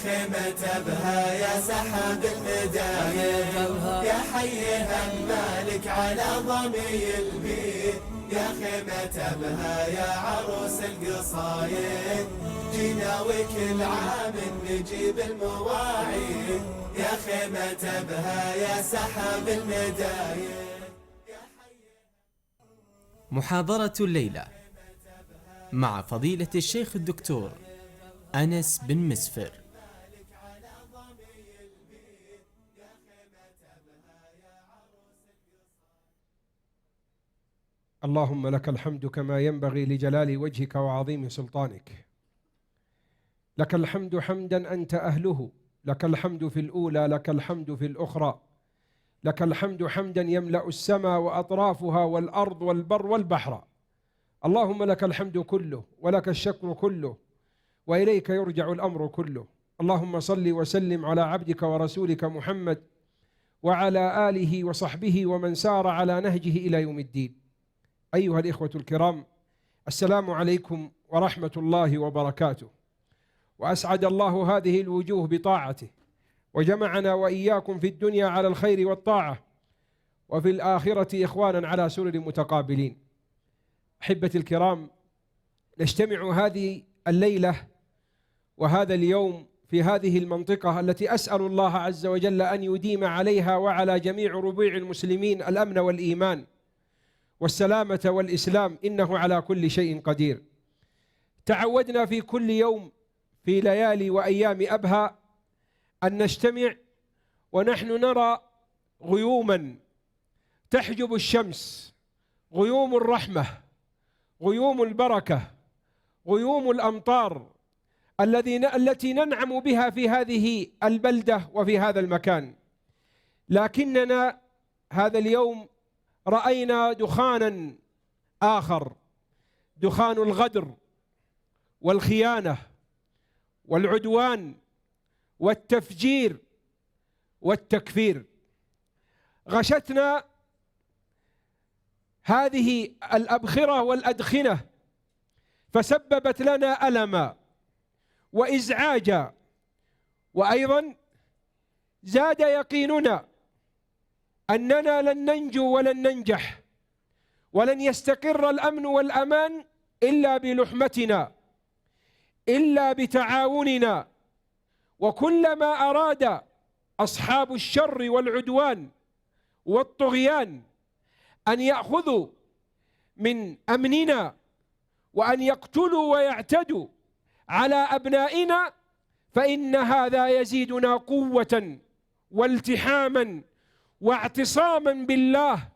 خيمة بها يا سحاب المدايب، يا حيها مالك على ضمي البيت، يا خيمة بها يا عروس القصايد، جينا وكل عام نجيب المواعيد، يا خيمة بها يا سحاب المدايب. محاضرة الليلة مع فضيلة الشيخ الدكتور أنس بن مسفر. اللهم لك الحمد كما ينبغي لجلال وجهك وعظيم سلطانك. لك الحمد حمدا أنت أهله، لك الحمد في الأولى، لك الحمد في الأخرى، لك الحمد حمدا يملأ السماء وأطرافها والأرض والبر والبحر. اللهم لك الحمد كله ولك الشكر كله وإليك يرجع الأمر كله. اللهم صل وسلم على عبدك ورسولك محمد وعلى آله وصحبه ومن سار على نهجه إلى يوم الدين. أيها الإخوة الكرام، السلام عليكم ورحمة الله وبركاته. وأسعد الله هذه الوجوه بطاعته، وجمعنا وإياكم في الدنيا على الخير والطاعة، وفي الآخرة إخوانا على سرر متقابلين. أحبتي الكرام، نجتمع هذه الليلة وهذا اليوم في هذه المنطقة التي أسأل الله عز وجل أن يديم عليها وعلى جميع ربوع المسلمين الأمن والإيمان والسلامة والإسلام، إنه على كل شيء قدير. تعودنا في كل يوم في ليالي وأيام أبها أن نجتمع ونحن نرى غيوما تحجب الشمس، غيوم الرحمة، غيوم البركة، غيوم الأمطار التي ننعم بها في هذه البلدة وفي هذا المكان. لكننا هذا اليوم رأينا دخانا آخر، دخان الغدر والخيانة والعدوان والتفجير والتكفير. غشتنا هذه الأبخرة والأدخنة، فسببت لنا ألما وإزعاجا، وأيضا زاد يقيننا أننا لن ننجو ولن ننجح ولن يستقر الأمن والأمان إلا بلحمتنا، إلا بتعاوننا. وكلما أراد أصحاب الشر والعدوان والطغيان أن يأخذوا من أمننا وأن يقتلوا ويعتدوا على أبنائنا، فإن هذا يزيدنا قوة والتحاما واعتصاما بالله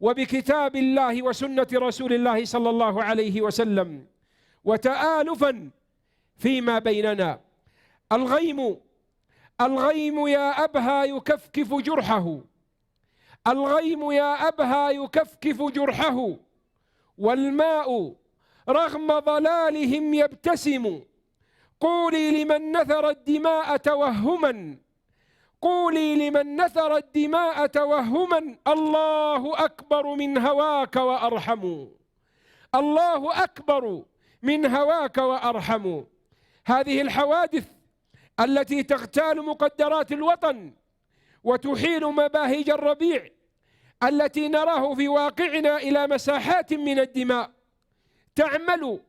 وبكتاب الله وسنة رسول الله صلى الله عليه وسلم، وتآلفا فيما بيننا. الغيم يا أبها يكفكف جرحه، الغيم يا أبها يكفكف جرحه، والماء رغم ضلالهم يبتسم. قولي لمن نثر الدماء توهما، قولي لمن نثر الدماء توهما، الله أكبر من هواك وأرحم، الله أكبر من هواك وأرحم. هذه الحوادث التي تغتال مقدرات الوطن وتحيل مباهج الربيع التي نراه في واقعنا إلى مساحات من الدماء، تعمل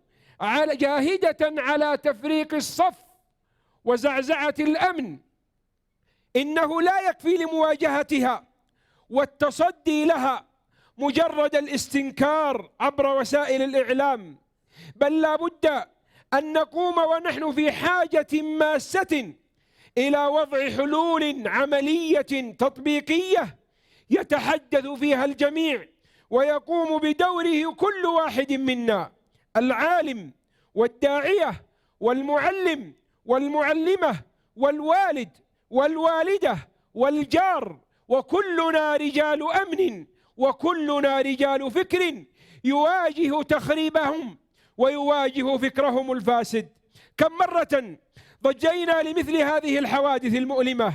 جاهدة على تفريق الصف وزعزعة الأمن. إنه لا يكفي لمواجهتها والتصدي لها مجرد الاستنكار عبر وسائل الإعلام، بل لا بد أن نقوم ونحن في حاجة ماسة إلى وضع حلول عملية تطبيقية يتحدث فيها الجميع ويقوم بدوره كل واحد منا، العالم والداعية والمعلم والمعلمة والوالد والوالدة والجار، وكلنا رجال أمن وكلنا رجال فكر يواجه تخريبهم ويواجه فكرهم الفاسد. كم مرة ضجينا لمثل هذه الحوادث المؤلمة،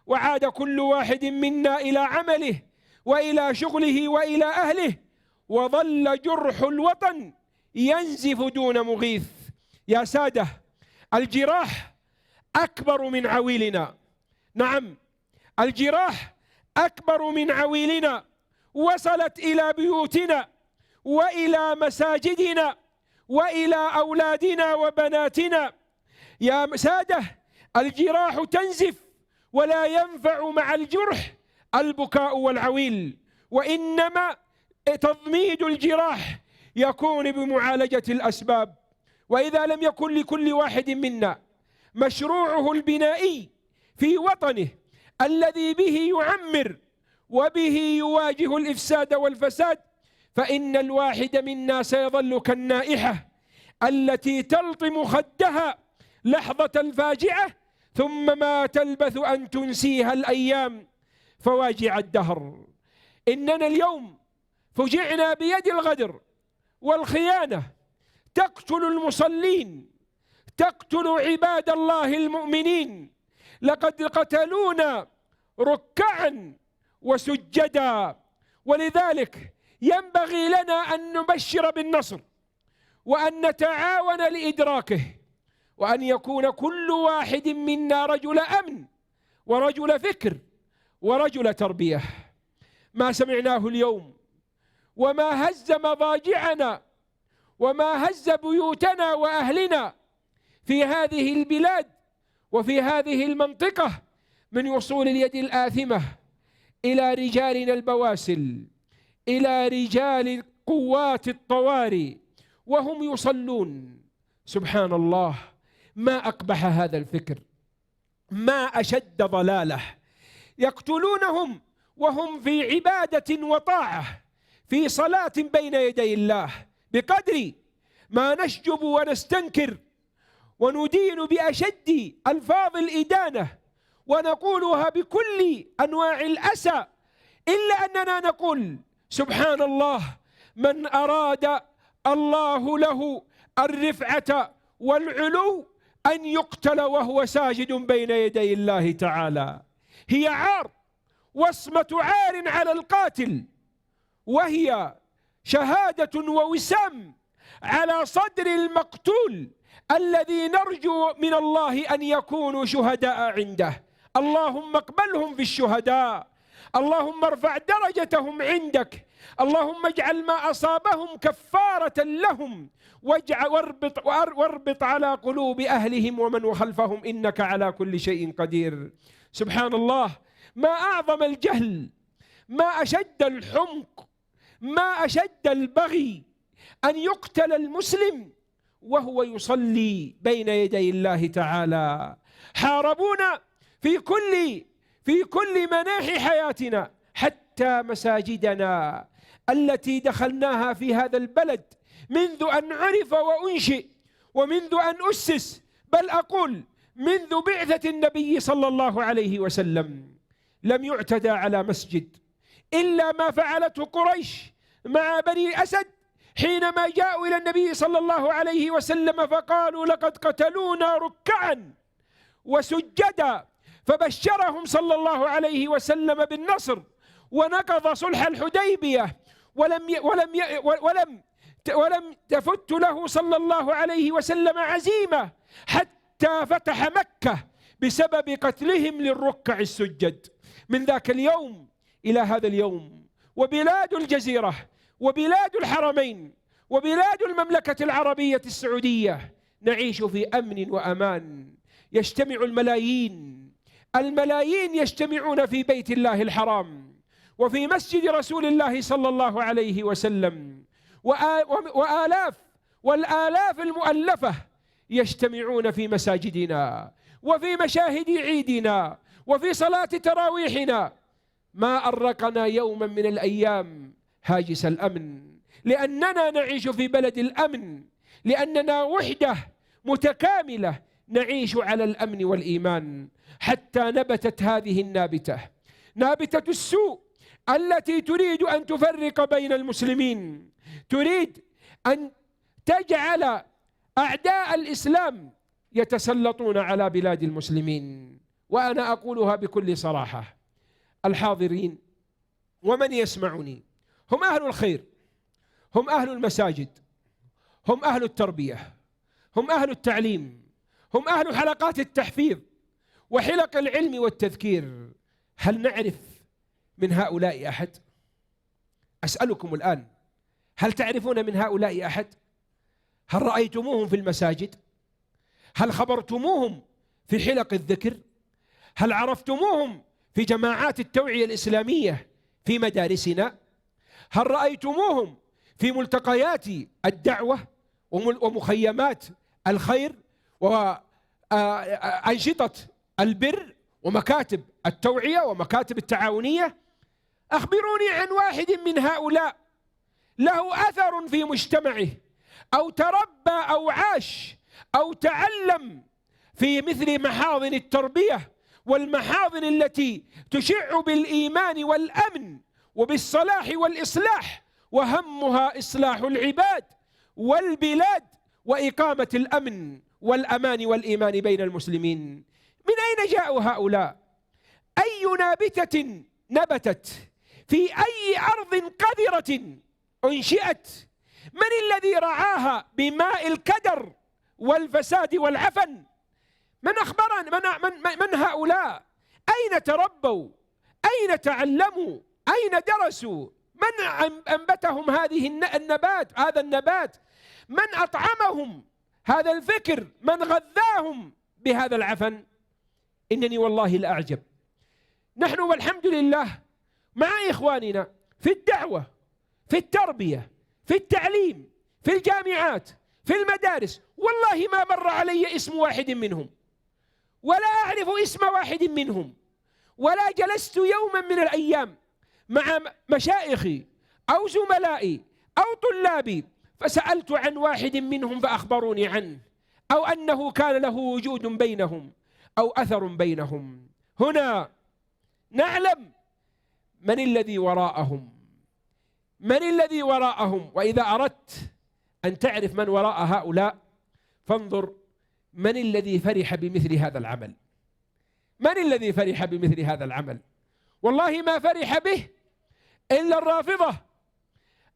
وعاد كل واحد منا إلى عمله وإلى شغله وإلى أهله، وظل جرح الوطن ينزف دون مغيث. يا سادة، الجراح أكبر من عويلنا. نعم، الجراح أكبر من عويلنا، وصلت إلى بيوتنا وإلى مساجدنا وإلى أولادنا وبناتنا. يا سادة، الجراح تنزف ولا ينفع مع الجرح البكاء والعويل، وإنما تضميد الجراح يكون بمعالجة الأسباب. وإذا لم يكن لكل واحد منا مشروعه البنائي في وطنه الذي به يعمر وبه يواجه الإفساد والفساد، فإن الواحد منا سيظل كالنائحة التي تلطم خدها لحظة الفاجعة ثم ما تلبث أن تنسيها الأيام فواجع الدهر. إننا اليوم فجعنا بيد الغدر والخيانة تقتل المصلين، تقتل عباد الله المؤمنين. لقد قتلونا ركعا وسجدا، ولذلك ينبغي لنا أن نبشر بالنصر وأن نتعاون لإدراكه، وأن يكون كل واحد منا رجل أمن ورجل فكر ورجل تربية. ما سمعناه اليوم وما هز مضاجعنا وما هز بيوتنا وأهلنا في هذه البلاد وفي هذه المنطقة من وصول اليد الآثمة إلى رجالنا البواسل، إلى رجال قوات الطوارئ وهم يصلون. سبحان الله، ما أقبح هذا الفكر، ما أشد ضلاله. يقتلونهم وهم في عبادة وطاعة، في صلاة بين يدي الله، بقدر ما نشجب ونستنكر وندين بأشد ألفاظ الإدانة ونقولها بكل أنواع الأسى، إلا أننا نقول سبحان الله، من أراد الله له الرفعة والعلو أن يقتل وهو ساجد بين يدي الله تعالى. هي عار، وصمة عار على القاتل، وهي شهادة ووسام على صدر المقتول الذي نرجو من الله أن يكونوا شهداء عنده. اللهم اقبلهم في الشهداء، اللهم ارفع درجتهم عندك، اللهم اجعل ما أصابهم كفارة لهم، واربط على قلوب أهلهم ومن خلفهم، إنك على كل شيء قدير. سبحان الله، ما أعظم الجهل، ما أشد الحمق، ما أشد البغي أن يقتل المسلم وهو يصلي بين يدي الله تعالى. حاربونا في كل مناحي حياتنا، حتى مساجدنا التي دخلناها في هذا البلد منذ أن عرف وأنشئ ومنذ أن أسس، بل أقول منذ بعثة النبي صلى الله عليه وسلم، لم يعتدى على مسجد إلا ما فعلته قريش مع بني أسد حينما جاءوا إلى النبي صلى الله عليه وسلم فقالوا لقد قتلونا ركعا وسجدا، فبشرهم صلى الله عليه وسلم بالنصر ونقض صلح الحديبية، ولم تفت له صلى الله عليه وسلم عزيمة حتى فتح مكة بسبب قتلهم للركع السجد. من ذاك اليوم إلى هذا اليوم، وبلاد الجزيرة وبلاد الحرمين وبلاد المملكة العربية السعودية نعيش في أمن وأمان. يجتمع الملايين يجتمعون في بيت الله الحرام وفي مسجد رسول الله صلى الله عليه وسلم، والآلاف المؤلفة يجتمعون في مساجدنا وفي مشاهد عيدنا وفي صلاة تراويحنا. ما أرقنا يوما من الأيام هاجس الأمن، لأننا نعيش في بلد الأمن، لأننا وحدة متكاملة نعيش على الأمن والإيمان. حتى نبتت هذه النابتة، نابتة السوء التي تريد أن تفرق بين المسلمين، تريد أن تجعل أعداء الإسلام يتسلطون على بلاد المسلمين. وأنا أقولها بكل صراحة، الحاضرين ومن يسمعني هم أهل الخير، هم أهل المساجد، هم أهل التربية، هم أهل التعليم، هم أهل حلقات التحفيظ وحلق العلم والتذكير. هل نعرف من هؤلاء أحد؟ أسألكم الآن، هل تعرفون من هؤلاء أحد؟ هل رأيتموهم في المساجد؟ هل خبرتموهم في حلق الذكر؟ هل عرفتموهم في جماعات التوعية الإسلامية في مدارسنا؟ هل رأيتموهم في ملتقيات الدعوة ومخيمات الخير وأنشطة البر ومكاتب التوعية ومكاتب التعاونية؟ أخبروني عن واحد من هؤلاء له أثر في مجتمعه، أو تربى أو عاش أو تعلم في مثل محاضن التربية والمحاضن التي تشع بالإيمان والأمن وبالصلاح والإصلاح، وهمها إصلاح العباد والبلاد وإقامة الأمن والأمان والإيمان بين المسلمين. من أين جاءوا هؤلاء؟ أي نابتة نبتت في أي أرض قذرة أنشئت؟ من الذي رعاها بماء الكدر والفساد والعفن؟ من أخبرنا من هؤلاء؟ أين تربوا؟ أين تعلموا؟ أين درسوا؟ من أنبتهم هذا النبات؟ من أطعمهم هذا الفكر؟ من غذاهم بهذا العفن؟ إنني والله لأعجب. نحن والحمد لله مع إخواننا في الدعوة، في التربية، في التعليم، في الجامعات، في المدارس، والله ما مر علي اسم واحد منهم، ولا أعرف اسم واحد منهم، ولا جلست يوما من الأيام مع مشايخي أو زملائي أو طلابي فسألت عن واحد منهم فأخبروني عنه، أو أنه كان له وجود بينهم أو أثر بينهم. هنا نعلم من الذي وراءهم، من الذي وراءهم. وإذا أردت أن تعرف من وراء هؤلاء فانظر من الذي فرح بمثل هذا العمل. من الذي فرح بمثل هذا العمل؟ والله ما فرح به إلا الرافضة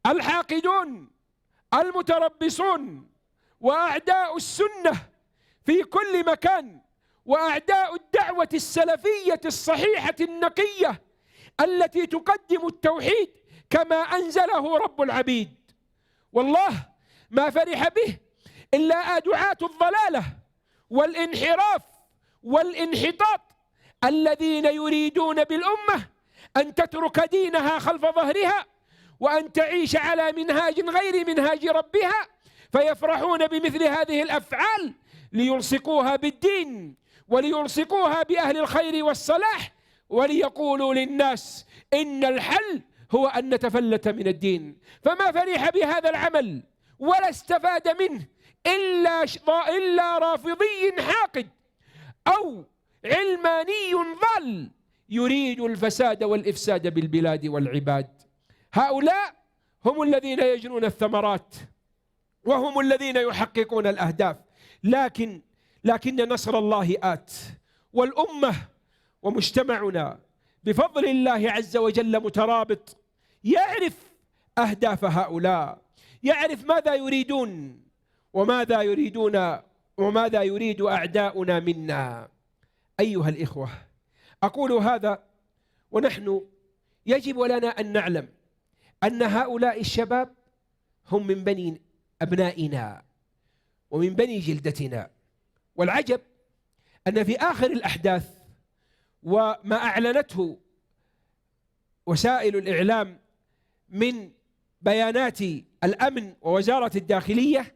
الحاقدون المتربصون وأعداء السنة في كل مكان، وأعداء الدعوة السلفية الصحيحة النقية التي تقدم التوحيد كما أنزله رب العبيد. والله ما فرح به إلا دعاة الضلالة والانحراف والانحطاط الذين يريدون بالأمة أن تترك دينها خلف ظهرها وأن تعيش على منهاج غير منهاج ربها، فيفرحون بمثل هذه الأفعال ليلصقوها بالدين وليلصقوها بأهل الخير والصلاح، وليقولوا للناس إن الحل هو أن نتفلت من الدين. فما فرح بهذا العمل ولا استفاد منه إلا رافضي حاقد أو علماني ضال يريد الفساد والإفساد بالبلاد والعباد. هؤلاء هم الذين يجنون الثمرات وهم الذين يحققون الأهداف، لكن نصر الله آت، والأمة ومجتمعنا بفضل الله عز وجل مترابط، يعرف أهداف هؤلاء، يعرف ماذا يريدون وماذا يريد أعداؤنا منا. أيها الإخوة، أقول هذا ونحن يجب لنا أن نعلم أن هؤلاء الشباب هم من بني أبنائنا ومن بني جلدتنا. والعجب أن في آخر الأحداث وما أعلنته وسائل الإعلام من بيانات الأمن ووزارة الداخلية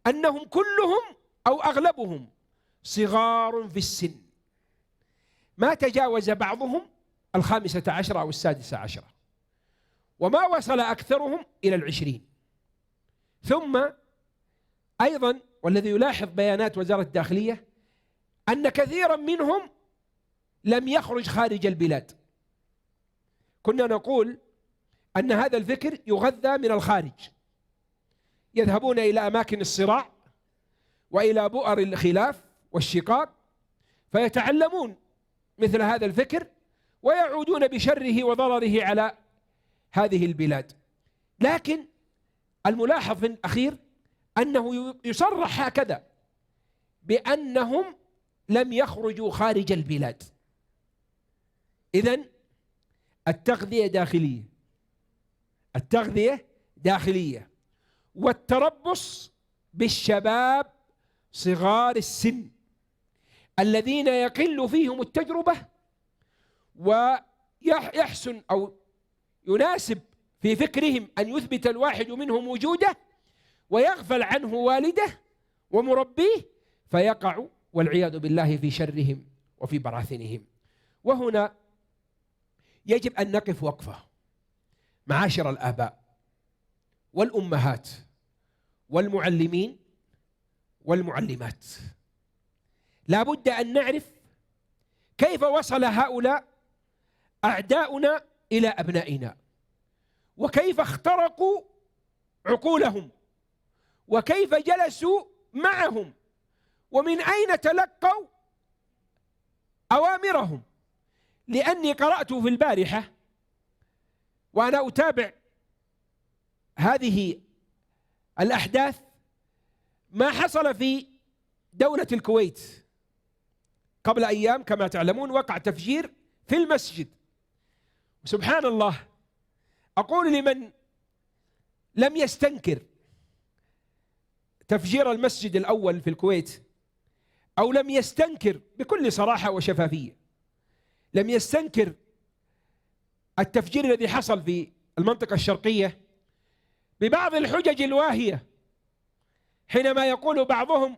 أنهم كلهم أو أغلبهم صغار في السن، ما تجاوز بعضهم 15 أو 16، وما وصل أكثرهم إلى 20. ثم أيضا والذي يلاحظ بيانات وزارة الداخلية أن كثيرا منهم لم يخرج خارج البلاد. كنا نقول أن هذا الفكر يغذى من الخارج، يذهبون إلى أماكن الصراع وإلى بؤر الخلاف والشقاق فيتعلمون مثل هذا الفكر ويعودون بشره وضرره على هذه البلاد. لكن الملاحظ في الأخير أنه يصرح هكذا بأنهم لم يخرجوا خارج البلاد. إذن التغذية داخلية، التغذية داخلية، والتربص بالشباب صغار السن الذين يقل فيهم التجربة ويحسن أو يناسب في فكرهم أن يثبت الواحد منهم وجوده ويغفل عنه والده ومربيه، فيقع والعياذ بالله في شرهم وفي براثنهم. وهنا يجب أن نقف وقفة معاشر الآباء والأمهات والمعلمين والمعلمات. لا بد أن نعرف كيف وصل هؤلاء أعداؤنا إلى أبنائنا، وكيف اخترقوا عقولهم، وكيف جلسوا معهم، ومن أين تلقوا أوامرهم. لأني قرأت في البارحة وأنا أتابع هذه الأحداث ما حصل في دولة الكويت قبل أيام. كما تعلمون وقع تفجير في المسجد. سبحان الله، أقول لمن لم يستنكر تفجير المسجد الأول في الكويت، أو لم يستنكر بكل صراحة وشفافية، لم يستنكر التفجير الذي حصل في المنطقة الشرقية ببعض الحجج الواهية، حينما يقول بعضهم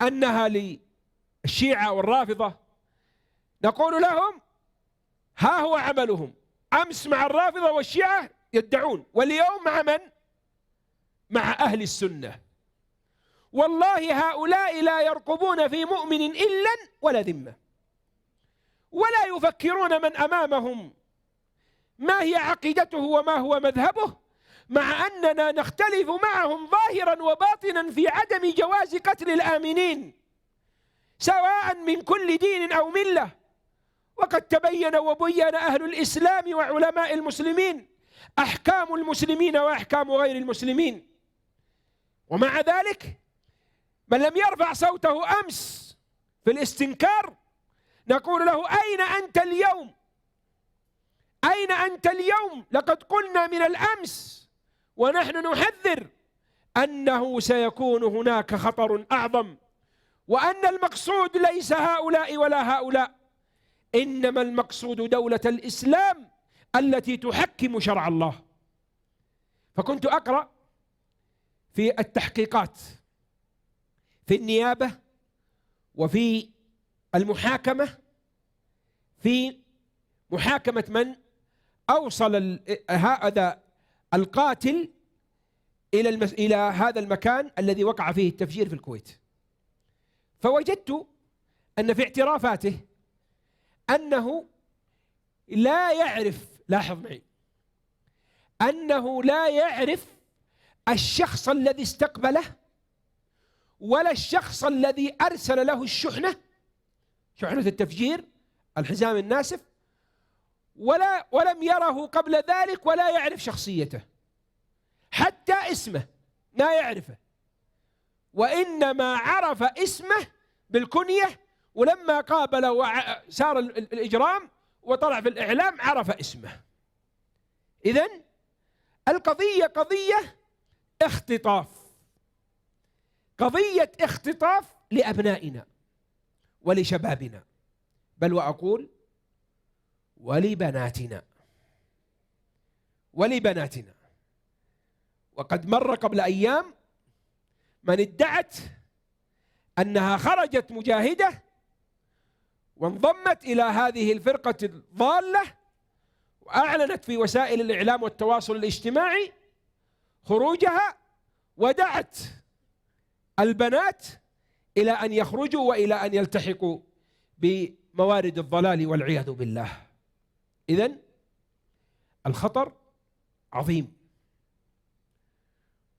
أنها للشيعة والرافضة، نقول لهم ها هو عملهم، أمس مع الرافضة والشيعة يدعون، واليوم مع من؟ مع أهل السنة. والله هؤلاء لا يرقبون في مؤمن إلا ولا ذمة، ولا يفكرون من أمامهم ما هي عقيدته وما هو مذهبه، مع أننا نختلف معهم ظاهرا وباطنا في عدم جواز قتل الآمنين سواء من كل دين أو ملة. وقد تبين وبين أهل الإسلام وعلماء المسلمين أحكام المسلمين وأحكام غير المسلمين. ومع ذلك من لم يرفع صوته أمس في الاستنكار نقول له أين أنت اليوم؟ أين أنت اليوم؟ لقد قلنا من الأمس ونحن نحذر أنه سيكون هناك خطر أعظم، وأن المقصود ليس هؤلاء ولا هؤلاء، إنما المقصود دولة الإسلام التي تحكم شرع الله. فكنت أقرأ في التحقيقات في النيابة وفي المحاكمة، في محاكمة من أوصل هذا القاتل إلى هذا المكان الذي وقع فيه التفجير في الكويت، فوجدت أن في اعترافاته أنه لا يعرف، لاحظ معي، أنه لا يعرف الشخص الذي استقبله ولا الشخص الذي أرسل له الشحنة، شحنة التفجير، الحزام الناسف، ولم يره قبل ذلك، ولا يعرف شخصيته، حتى اسمه لا يعرفه، وإنما عرف اسمه بالكنية، ولما قابل وسار الإجرام وطلع في الإعلام عرف اسمه. إذن القضية قضية اختطاف، قضية اختطاف لأبنائنا ولشبابنا، بل وأقول ولبناتنا ولبناتنا. وقد مر قبل أيام من ادعت أنها خرجت مجاهدة وانضمت إلى هذه الفرقة الضالة، وأعلنت في وسائل الإعلام والتواصل الاجتماعي خروجها، ودعت البنات إلى أن يخرجوا وإلى أن يلتحقوا بموارد الضلال والعياذ بالله. إذن الخطر عظيم،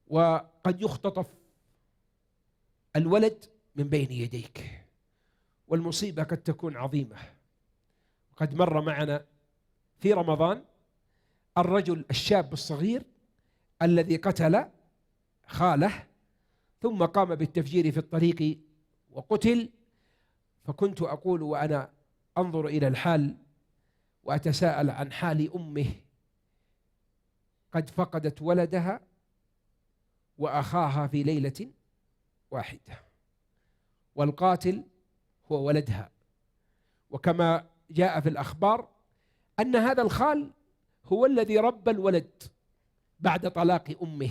وقد يختطف الولد من بين يديك، والمصيبة قد تكون عظيمة. قد مر معنا في رمضان الرجل الشاب الصغير الذي قتل خاله ثم قام بالتفجير في الطريق وقتل. فكنت أقول وأنا أنظر إلى الحال وأتساءل عن حال أمه قد فقدت ولدها وأخاها في ليلة واحدة، والقاتل هو ولدها. وكما جاء في الأخبار أن هذا الخال هو الذي ربى الولد بعد طلاق أمه،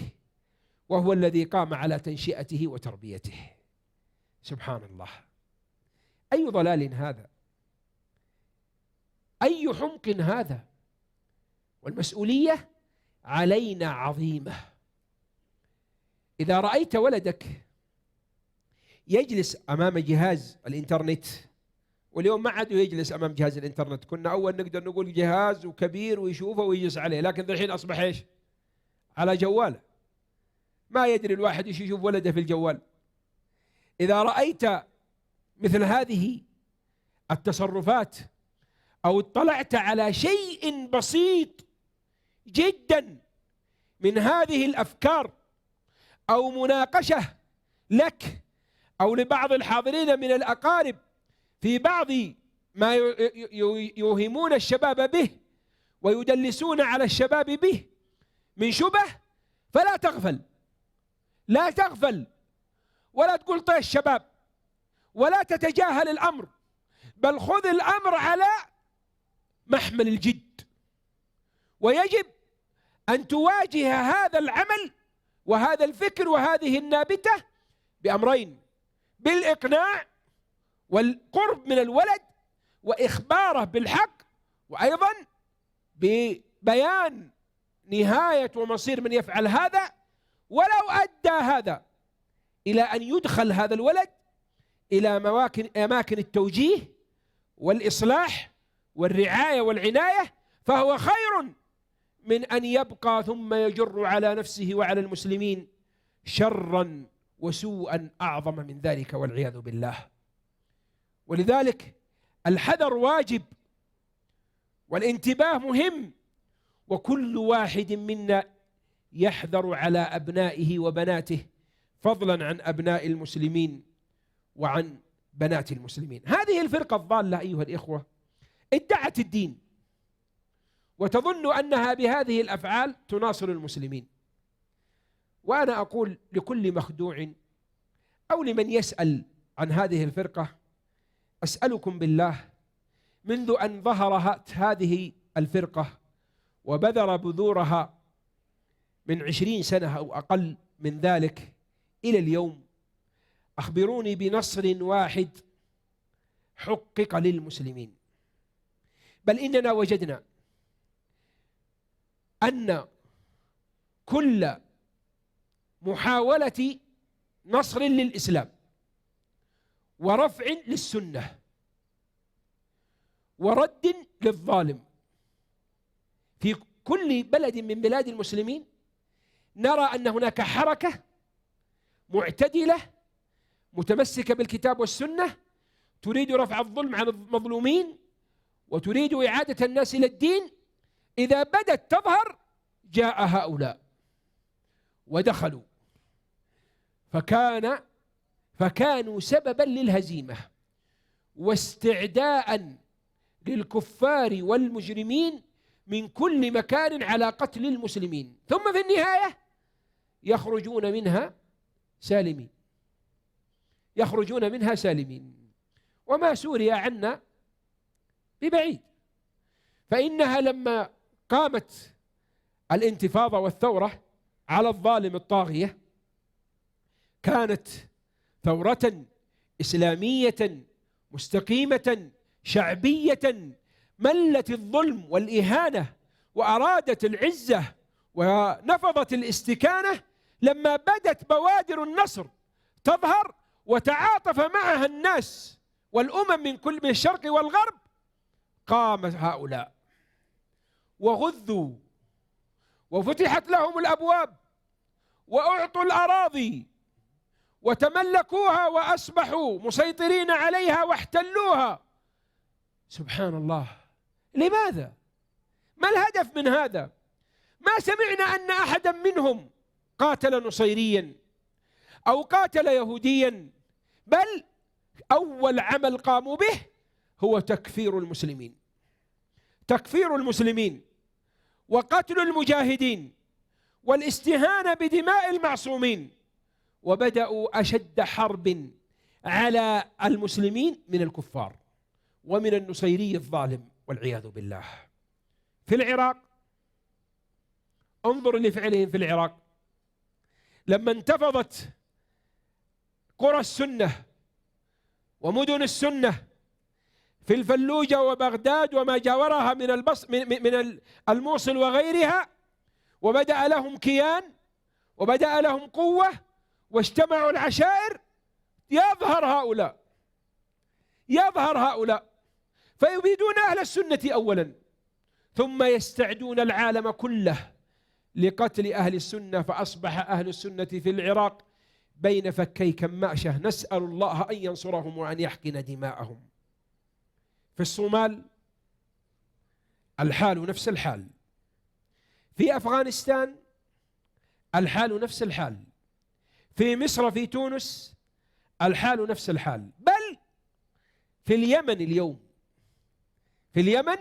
وهو الذي قام على تنشئته وتربيته. سبحان الله، أي ضلال هذا، أي حمق هذا، والمسؤولية علينا عظيمة. إذا رأيت ولدك يجلس أمام جهاز الإنترنت، واليوم ما عاد يجلس أمام جهاز الإنترنت، كنا أول نقدر نقول جهاز وكبير ويشوفه ويجلس عليه، لكن الحين أصبح إيش؟ على جواله، ما يدري الواحد إيش يشوف ولده في الجوال. إذا رأيت مثل هذه التصرفات أو اطلعت على شيء بسيط جدا من هذه الأفكار أو مناقشة لك أو لبعض الحاضرين من الأقارب في بعض ما يوهمون الشباب به ويدلسون على الشباب به من شبه، فلا تغفل، لا تغفل ولا تقول طيب الشباب، ولا تتجاهل الأمر، بل خذ الأمر على محمل الجد. ويجب أن تواجه هذا العمل وهذا الفكر وهذه النابتة بأمرين: بالإقناع والقرب من الولد وإخباره بالحق، وأيضا ببيان نهاية ومصير من يفعل هذا، ولو أدى هذا إلى أن يدخل هذا الولد إلى أماكن التوجيه والإصلاح والرعاية والعناية، فهو خير من أن يبقى ثم يجر على نفسه وعلى المسلمين شرا وسوءا أعظم من ذلك والعياذ بالله. ولذلك الحذر واجب والانتباه مهم، وكل واحد منا يحذر على أبنائه وبناته، فضلا عن أبناء المسلمين وعن بنات المسلمين. هذه الفرقة الضالة أيها الإخوة ادعت الدين وتظن أنها بهذه الأفعال تناصر المسلمين. وأنا أقول لكل مخدوع أو لمن يسأل عن هذه الفرقة: أسألكم بالله، منذ أن ظهرت هذه الفرقة وبذر بذورها من 20 سنة أو أقل من ذلك إلى اليوم، أخبروني بنصر واحد حقق للمسلمين. بل إننا وجدنا أن كل محاولة نصر للإسلام ورفع للسنة ورد للظالم في كل بلد من بلاد المسلمين، نرى أن هناك حركة معتدلة متمسكة بالكتاب والسنة تريد رفع الظلم عن المظلومين وتريد إعادة الناس إلى الدين. إذا بدت تظهر جاء هؤلاء ودخلوا فكانوا سببا للهزيمة واستعداء للكفار والمجرمين من كل مكان على قتل المسلمين، ثم في النهاية يخرجون منها سالمين، يخرجون منها سالمين. وما سوريا عنا ببعيد، فإنها لما قامت الانتفاضة والثورة على الظالم الطاغية كانت ثورة إسلامية مستقيمة شعبية ملت الظلم والإهانة وأرادت العزة ونفضت الاستكانة. لما بدت بوادر النصر تظهر وتعاطف معها الناس والأمم من الشرق والغرب، قام هؤلاء وغذوا وفتحت لهم الأبواب وأعطوا الأراضي وتملكوها وأصبحوا مسيطرين عليها واحتلوها. سبحان الله، لماذا؟ ما الهدف من هذا؟ ما سمعنا أن أحدا منهم قاتل نصيريا أو قاتل يهوديا، بل أول عمل قاموا به هو تكفير المسلمين، تكفير المسلمين وقتل المجاهدين والاستهانة بدماء المعصومين، وبدأوا أشد حرب على المسلمين من الكفار ومن النصيري الظالم والعياذ بالله. في العراق انظر لفعلهم في العراق لما انتفضت قرى السنة ومدن السنة في الفلوجة وبغداد وما جاورها من الموصل وغيرها، وبدأ لهم كيان وبدأ لهم قوة واجتمعوا العشائر، يظهر هؤلاء فيبيدون أهل السنة أولا، ثم يستعدون العالم كله لقتل أهل السنة، فأصبح أهل السنة في العراق بين فكي كماشة، نسأل الله أن ينصرهم وأن يحقن دماءهم. في الصومال الحال نفس الحال، في أفغانستان الحال نفس الحال، في مصر في تونس الحال نفس الحال، بل في اليمن اليوم، في اليمن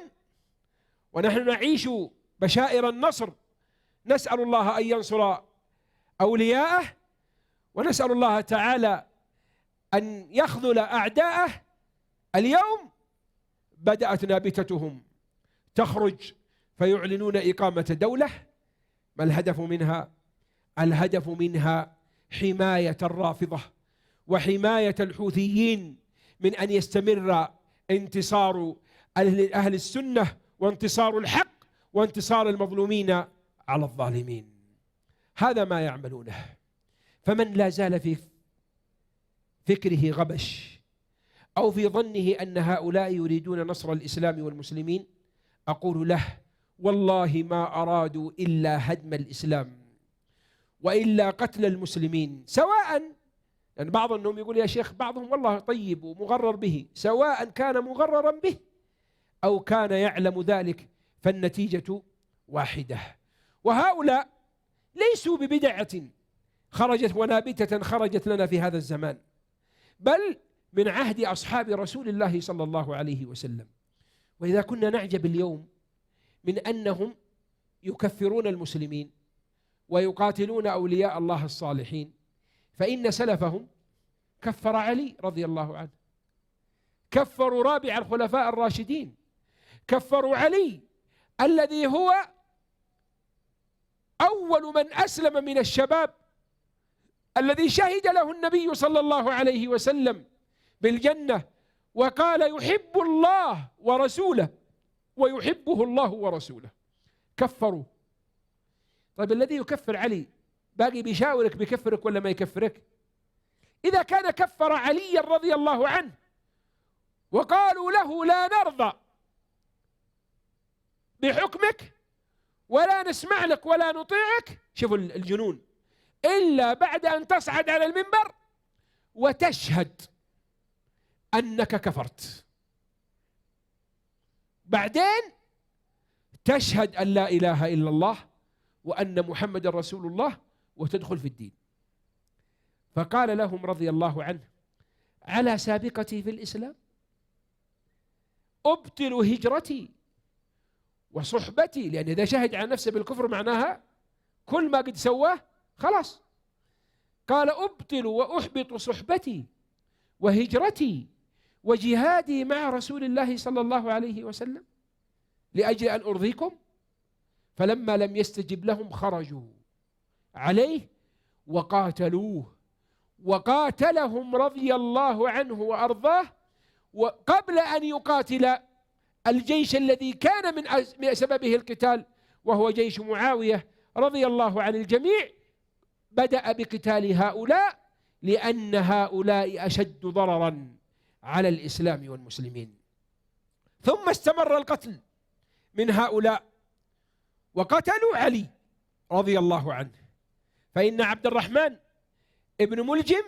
ونحن نعيش بشائر النصر، نسأل الله أن ينصر أولياءه ونسأل الله تعالى أن يخذل أعداءه. اليوم بدأت نابتتهم تخرج فيعلنون إقامة دولة. ما الهدف منها؟ الهدف منها حماية الرافضة وحماية الحوثيين من أن يستمر انتصار أهل السنة وانتصار الحق وانتصار المظلومين على الظالمين. هذا ما يعملونه. فمن لا زال في فكره غبش أو في ظنه أن هؤلاء يريدون نصر الإسلام والمسلمين، أقول له والله ما أرادوا إلا هدم الإسلام وإلا قتل المسلمين، سواء يعني بعض أنهم يقول يا شيخ بعضهم والله طيب ومغرر به، سواء كان مغررا به أو كان يعلم ذلك فالنتيجة واحدة. وهؤلاء ليسوا ببدعة خرجت ونابتة خرجت لنا في هذا الزمان، بل من عهد أصحاب رسول الله صلى الله عليه وسلم. وإذا كنا نعجب اليوم من أنهم يكفرون المسلمين ويقاتلون أولياء الله الصالحين، فإن سلفهم كفر علي رضي الله عنه، كفروا رابع الخلفاء الراشدين، كفروا علي الذي هو أول من أسلم من الشباب، الذي شهد له النبي صلى الله عليه وسلم بالجنة وقال يحب الله ورسوله ويحبه الله ورسوله. كفروا. طيب الذي يكفر علي باقي بيشاورك بيكفرك ولا ما يكفرك؟ إذا كان كفر عليا رضي الله عنه وقالوا له لا نرضى بحكمك ولا نسمع لك ولا نطيعك، شوفوا الجنون، إلا بعد أن تصعد على المنبر وتشهد أنك كفرت، بعدين تشهد أن لا إله إلا الله وأن محمد رسول الله وتدخل في الدين. فقال لهم رضي الله عنه على سابقتي في الإسلام أبطل هجرتي وصحبتي، لأن إذا شهد عن نفسه بالكفر معناها كل ما قد سواه خلاص. قال أبطل وأحبط صحبتي وهجرتي وجهادي مع رسول الله صلى الله عليه وسلم لأجل أن أرضيكم. فلما لم يستجب لهم خرجوا عليه وقاتلوه وقاتلهم رضي الله عنه وأرضاه، وقبل أن يقاتل الجيش الذي كان من سببه القتال وهو جيش معاوية رضي الله عن الجميع، بدأ بقتال هؤلاء لأن هؤلاء أشد ضررا على الإسلام والمسلمين. ثم استمر القتل من هؤلاء وقتلوا علي رضي الله عنه. فإن عبد الرحمن ابن ملجم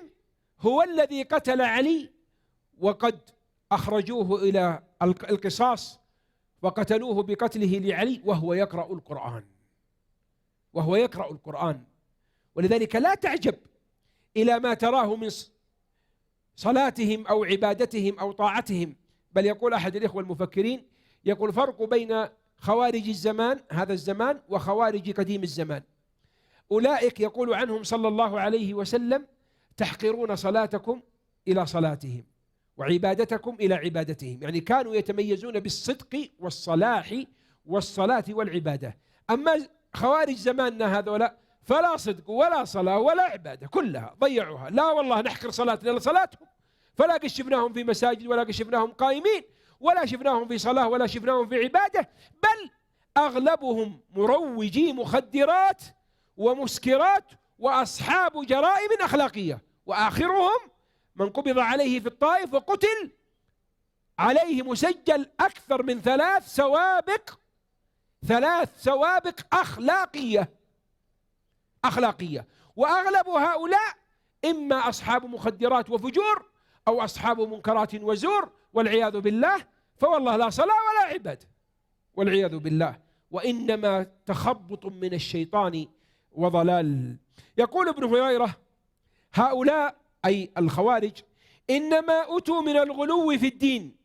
هو الذي قتل علي، وقد أخرجوه إلى القصاص وقتلوه بقتله لعلي وهو يقرأ القرآن، وهو يقرأ القرآن. ولذلك لا تعجب إلى ما تراه صلاتهم أو عبادتهم أو طاعتهم. بل يقول أحد الإخوة المفكرين، يقول فرق بين خوارج الزمان هذا الزمان وخوارج قديم الزمان. أولئك يقول عنهم صلى الله عليه وسلم: تحقرون صلاتكم إلى صلاتهم وعبادتكم إلى عبادتهم. يعني كانوا يتميزون بالصدق والصلاح والصلاة والعبادة. أما خوارج زماننا هذولا فلا صدق ولا صلاة ولا عبادة، كلها ضيعوها. لا والله نحقر صلاتنا لصلاتهم، فلا قد شفناهم في مساجد ولا قد شفناهم قائمين ولا شفناهم في صلاة ولا شفناهم في عبادة، بل أغلبهم مروجي مخدرات ومسكرات وأصحاب جرائم أخلاقية. وآخرهم من قبض عليه في الطائف وقتل عليه مسجل أكثر من 3 سوابق أخلاقية. وأغلب هؤلاء إما أصحاب مخدرات وفجور أو أصحاب منكرات وزور والعياذ بالله. فوالله لا صلاة ولا عبادة والعياذ بالله، وإنما تخبط من الشيطان وضلال. يقول ابن هريرة: هؤلاء أي الخوارج إنما أتوا من الغلو في الدين،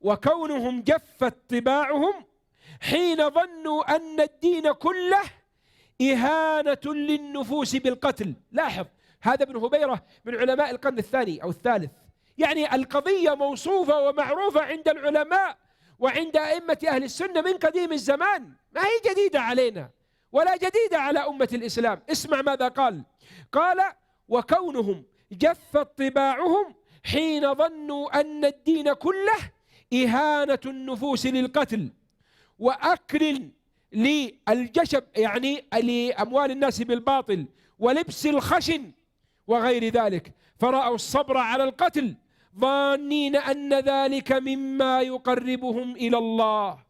وكونهم جفت طباعهم حين ظنوا أن الدين كله إهانة للنفوس بالقتل. لاحظ، هذا ابن هبيرة من علماء القرن الثاني أو الثالث، يعني القضية موصوفة ومعروفة عند العلماء وعند أئمة أهل السنة من قديم الزمان، ما هي جديدة علينا ولا جديدة على أمة الإسلام. اسمع ماذا قال: قال: وكونهم جفت طباعهم حين ظنوا أن الدين كله إهانة النفوس للقتل وأكل للجشب، يعني لأموال الناس بالباطل، ولبس الخشن وغير ذلك، فرأوا الصبر على القتل ظانين أن ذلك مما يقربهم إلى الله،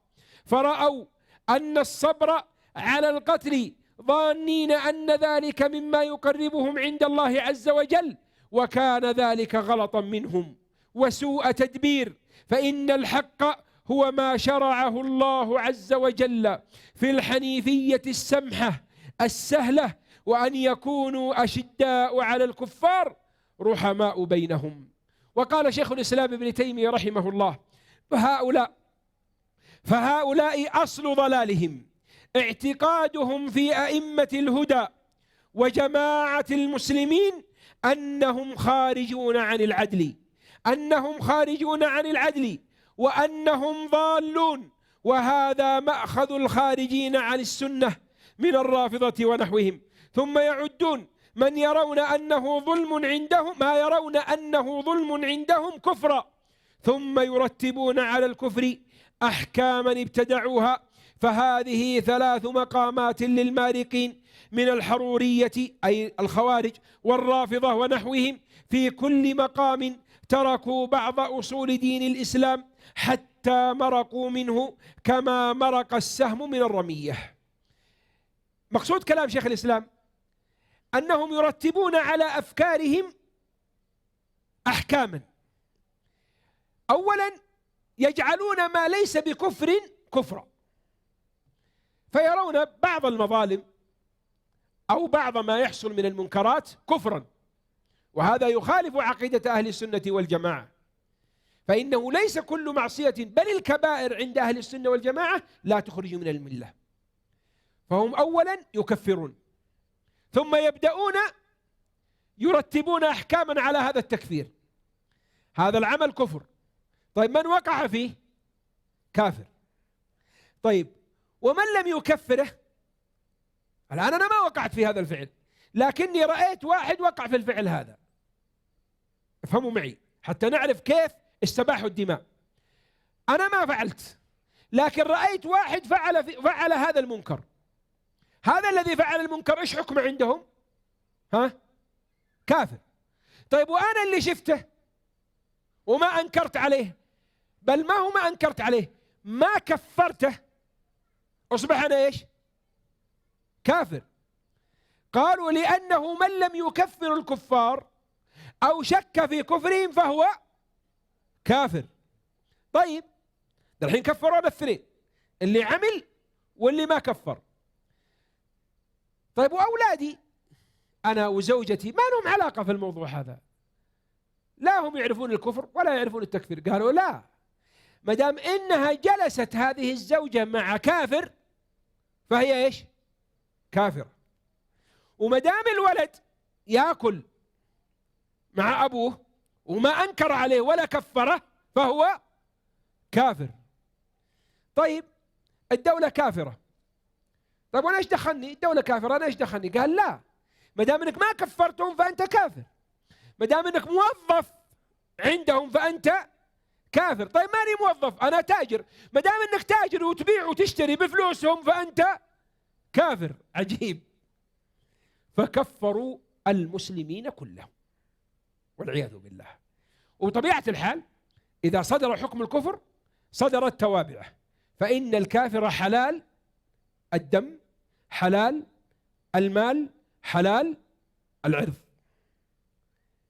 فرأوا أن الصبر على القتل ظانين أن ذلك مما يقربهم عند الله عز وجل، وكان ذلك غلطا منهم وسوء تدبير. فإن الحق هو ما شرعه الله عز وجل في الحنيفية السمحة السهلة، وأن يكونوا أشداء على الكفار رحماء بينهم. وقال شيخ الإسلام ابن تيمية رحمه الله: فهؤلاء أصل ضلالهم اعتقادهم في أئمة الهدى وجماعة المسلمين أنهم خارجون عن العدل وأنهم ضالون، وهذا مأخذ الخارجين عن السنة من الرافضة ونحوهم. ثم يعدون ما يرون أنه ظلم عندهم كفرا، ثم يرتبون على الكفر أحكاما ابتدعوها. فهذه 3 مقامات للمارقين من الحرورية أي الخوارج والرافضة ونحوهم. في كل مقام تركوا بعض أصول دين الإسلام حتى مرقوا منه كما مرق السهم من الرمية. مقصود كلام شيخ الإسلام أنهم يرتبون على أفكارهم أحكاما. أولا يجعلون ما ليس بكفر كفرا، فيرون بعض المظالم أو بعض ما يحصل من المنكرات كفرا، وهذا يخالف عقيدة أهل السنة والجماعة، فإنه ليس كل معصية بل الكبائر عند أهل السنة والجماعة لا تخرج من الملة. فهم أولا يكفرون، ثم يبدأون يرتبون أحكاما على هذا التكفير. هذا العمل كفر، طيب من وقع فيه؟ كافر. طيب ومن لم يكفره؟ الآن أنا ما وقعت في هذا الفعل، لكني رأيت واحد وقع في الفعل هذا، افهموا معي حتى نعرف كيف استباحوا الدماء. أنا ما فعلت، لكن رأيت واحد فعل هذا المنكر. هذا الذي فعل المنكر إيش حكمه عندهم؟ كافر. طيب وأنا اللي شفته وما أنكرت عليه، بل ما هو ما أنكرت عليه، ما كفرته، أصبح أنا إيش؟ كافر. قالوا لأنه من لم يكفر الكفار أو شك في كفرهم فهو كافر. طيب الحين كفرونا الاثنين، اللي عمل واللي ما كفر. طيب وأولادي أنا وزوجتي ما لهم علاقة في الموضوع هذا، لا هم يعرفون الكفر ولا يعرفون التكفير. قالوا لا، ما دام إنها جلست هذه الزوجة مع كافر فهي إيش؟ كافرة. وما دام الولد يأكل مع أبوه وما أنكر عليه ولا كفره فهو كافر. طيب الدولة كافرة، طيب وأنا إيش دخلني؟ الدولة كافرة أنا إيش دخلني؟ قال لا، ما دام إنك ما كفرتهم فأنت كافر، ما دام إنك موظف عندهم فأنت كافر. طيب ماني موظف، أنا تاجر، ما دام إنك تاجر وتبيع وتشتري بفلوسهم فأنت كافر. عجيب. فكفروا المسلمين كلهم والعياذ بالله. وطبيعة الحال إذا صدر حكم الكفر صدرت توابعه، فإن الكافر حلال الدم، حلال المال، حلال العرض.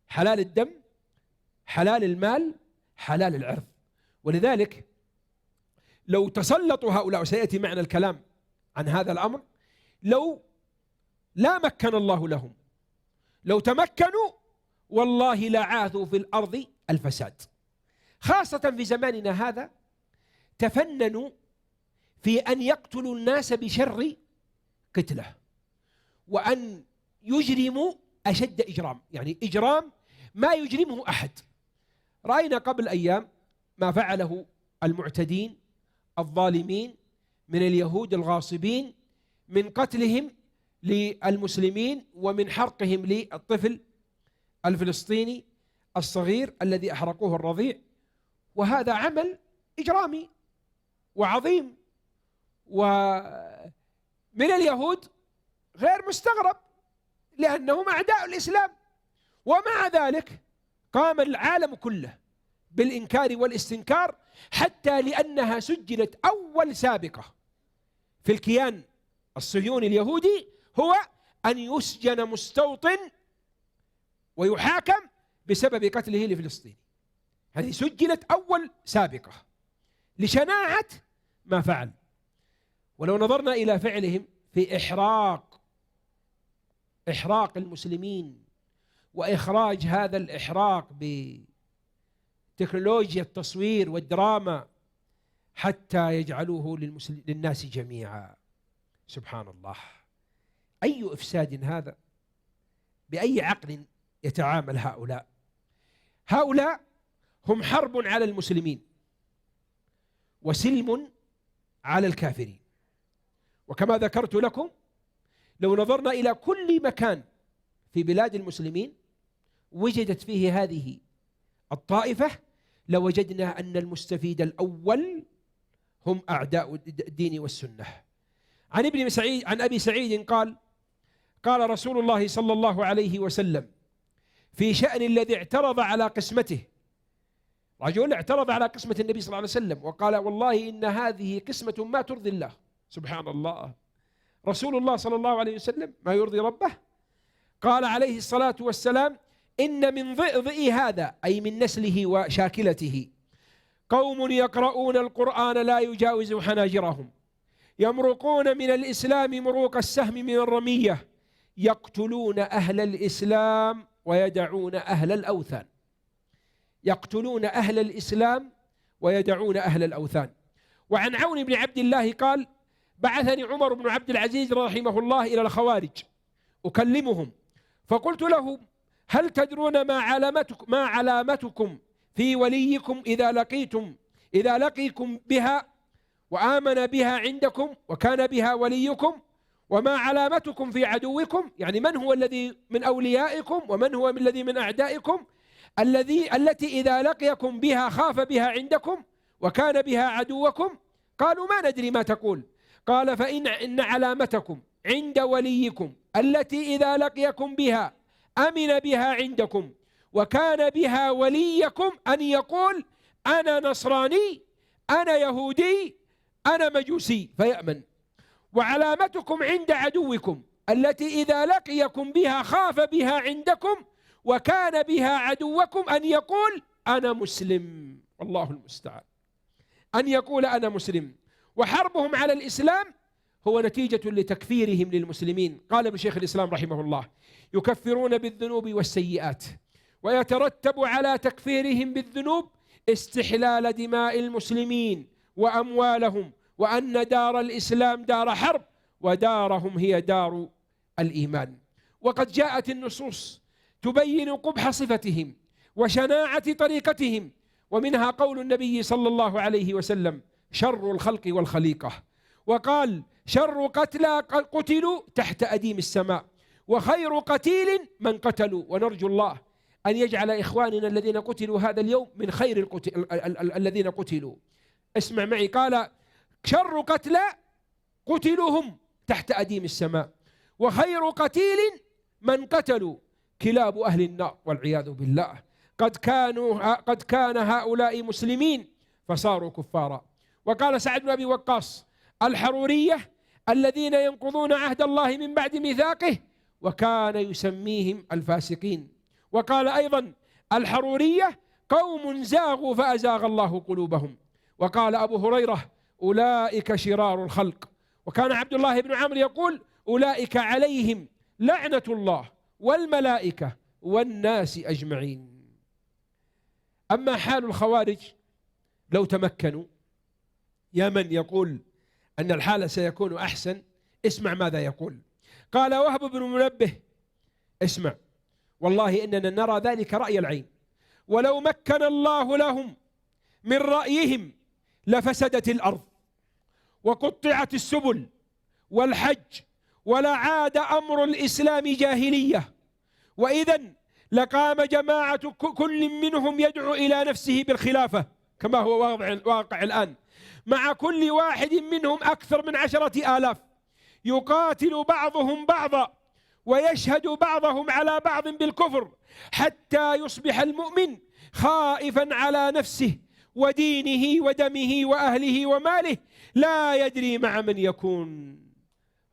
حلال الدم، حلال المال، حلال العرض. ولذلك لو تسلطوا هؤلاء، وسيأتي معنا الكلام عن هذا الأمر، لو لا مكن الله لهم، لو تمكنوا والله لعاثوا في الأرض الفساد. خاصة في زماننا هذا تفننوا في أن يقتلوا الناس بشر قتله، وأن يجرموا أشد إجرام، يعني إجرام ما يجرمه أحد. رأينا قبل أيام ما فعله المعتدين الظالمين من اليهود الغاصبين من قتلهم للمسلمين ومن حرقهم للطفل الفلسطيني الصغير الذي أحرقوه الرضيع. وهذا عمل إجرامي وعظيم، ومن اليهود غير مستغرب لأنهم أعداء الإسلام. ومع ذلك قام العالم كله بالإنكار والاستنكار، حتى لأنها سجلت أول سابقة في الكيان الصهيوني اليهودي هو أن يسجن مستوطن ويحاكم بسبب قتله لفلسطين. هذه سجلت أول سابقة لشناعة ما فعل. ولو نظرنا إلى فعلهم في إحراق المسلمين وإخراج هذا الإحراق بتكنولوجيا التصوير والدراما حتى يجعلوه للناس جميعا، سبحان الله، أي إفساد هذا! بأي عقل يتعامل هؤلاء؟ هؤلاء هم حرب على المسلمين وسلم على الكافرين. وكما ذكرت لكم لو نظرنا إلى كل مكان في بلاد المسلمين وجدت فيه هذه الطائفة لوجدنا أن المستفيد الأول هم أعداء الدين والسنة. عن أبي سعيد قال قال رسول الله صلى الله عليه وسلم في شأن الذي اعترض على قسمته، رجل اعترض على قسمة النبي صلى الله عليه وسلم وقال والله إن هذه قسمة ما ترضي الله. سبحان الله، رسول الله صلى الله عليه وسلم ما يرضي ربه. قال عليه الصلاة والسلام إن من ضئضئ هذا، أي من نسله وشاكلته، قوم يقرؤون القرآن لا يجاوز حناجرهم، يمرقون من الإسلام مروق السهم من الرمية، يقتلون أهل الإسلام ويدعون أهل الأوثان. يقتلون أهل الإسلام ويدعون أهل الأوثان. وعن عون بن عبد الله قال بعثني عمر بن عبد العزيز رحمه الله إلى الخوارج أكلمهم، فقلت له هل تدرون ما علامتكم في وليكم إذا لقيكم بها وآمن بها عندكم وكان بها وليكم، وما علامتكم في عدوكم، يعني من هو الذي من أوليائكم ومن هو الذي من أعدائكم، التي إذا لقيكم بها خاف بها عندكم وكان بها عدوكم. قالوا ما ندري ما تقول. قال فإن علامتكم عند وليكم التي إذا لقيكم بها أمن بها عندكم وكان بها وليكم أن يقول أنا نصراني، أنا يهودي، أنا مجوسي فيأمن. وعلامتكم عند عدوكم التي إذا لقيكم بها خاف بها عندكم وكان بها عدوكم أن يقول أنا مسلم. والله المستعان، أن يقول أنا مسلم. وحربهم على الإسلام هو نتيجة لتكفيرهم للمسلمين. قال ابن شيخ الإسلام رحمه الله يكفرون بالذنوب والسيئات ويترتب على تكفيرهم بالذنوب استحلال دماء المسلمين وأموالهم، وأن دار الإسلام دار حرب ودارهم هي دار الإيمان. وقد جاءت النصوص تبين قبح صفتهم وشناعة طريقتهم، ومنها قول النبي صلى الله عليه وسلم: شر الخلق والخليقة. وقال: شر قتلى قتلوا تحت أديم السماء، وخير قتيل من قتلوا. ونرجو الله أن يجعل إخواننا الذين قتلوا هذا اليوم من خير الذين قتلوا. اسمع معي، قال: شر قتلى قتلهم تحت أديم السماء، وخير قتيل من قتلوا كلاب أهل النار والعياذ بالله. قد كان هؤلاء مسلمين فصاروا كفارا. وقال سعد بن أبي وقاص: الحرورية الذين ينقضون عهد الله من بعد ميثاقه، وكان يسميهم الفاسقين. وقال أيضا: الحرورية قوم زاغوا فأزاغ الله قلوبهم. وقال أبو هريرة: أولئك شرار الخلق. وكان عبد الله بن عمرو يقول: أولئك عليهم لعنة الله والملائكة والناس أجمعين. أما حال الخوارج لو تمكنوا، يا من يقول أن الحال سيكون أحسن، اسمع ماذا يقول. قال وهب بن منبه: اسمع، والله إننا نرى ذلك رأي العين، ولو مكن الله لهم من رأيهم لفسدت الأرض وقطعت السبل والحج، ولعاد أمر الإسلام جاهلية، وإذن لقام جماعة كل منهم يدعو إلى نفسه بالخلافة كما هو واقع الآن، مع كل واحد منهم أكثر من 10,000، يقاتل بعضهم بعضا ويشهد بعضهم على بعض بالكفر، حتى يصبح المؤمن خائفا على نفسه ودينه ودمه وأهله وماله، لا يدري مع من يكون.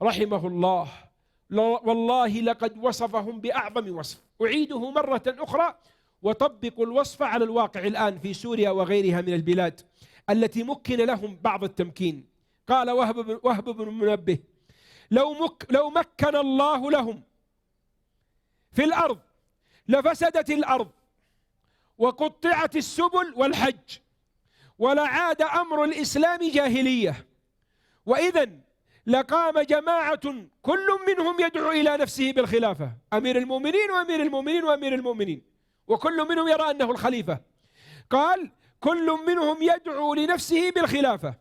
رحمه الله، والله لقد وصفهم بأعظم وصف. أعيده مرة أخرى وطبقوا الوصف على الواقع الآن في سوريا وغيرها من البلاد التي مكن لهم بعض التمكين. قال وهب بن منبه: لو مكن الله لهم في الأرض لفسدت الأرض وقطعت السبل والحج، ولعاد أمر الإسلام جاهلية، وإذن لقام جماعة كل منهم يدعو إلى نفسه بالخلافة، أمير المؤمنين وأمير المؤمنين وأمير المؤمنين، وكل منهم يرى أنه الخليفة. قال: كل منهم يدعو لنفسه بالخلافة،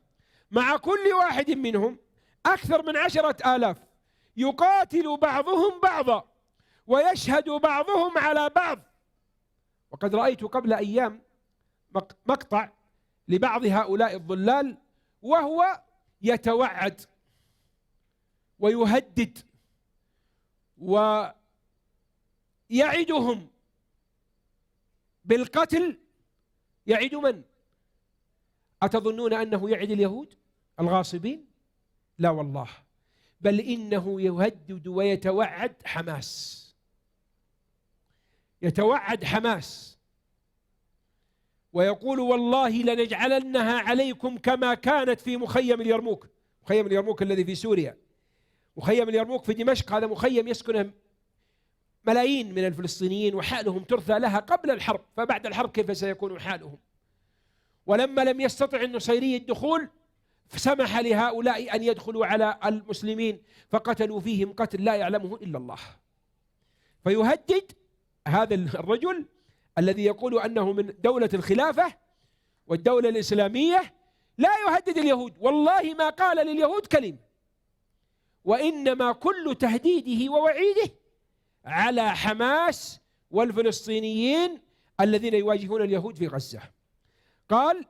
مع كل واحد منهم أكثر من 10,000، يقاتل بعضهم بعضا ويشهد بعضهم على بعض. وقد رأيت قبل أيام مقطع لبعض هؤلاء الضلال وهو يتوعد ويهدد ويعدهم بالقتل. يعد من؟ أتظنون أنه يعد اليهود الغاصبين؟ لا والله، بل إنه يهدد ويتوعد حماس، يتوعد حماس ويقول: والله لنجعلنها عليكم كما كانت في مخيم اليرموك. مخيم اليرموك الذي في سوريا، مخيم اليرموك في دمشق، هذا مخيم يسكنه ملايين من الفلسطينيين، وحالهم ترثى لها قبل الحرب، فبعد الحرب كيف سيكون حالهم؟ ولما لم يستطع النصيري الدخول فسمح لهؤلاء أن يدخلوا على المسلمين، فقتلوا فيهم قتل لا يعلمه إلا الله. فيهدد هذا الرجل الذي يقول أنه من دولة الخلافة والدولة الإسلامية، لا يهدد اليهود، والله ما قال لليهود كلمة، وإنما كل تهديده ووعيده على حماس والفلسطينيين الذين يواجهون اليهود في غزة. قال: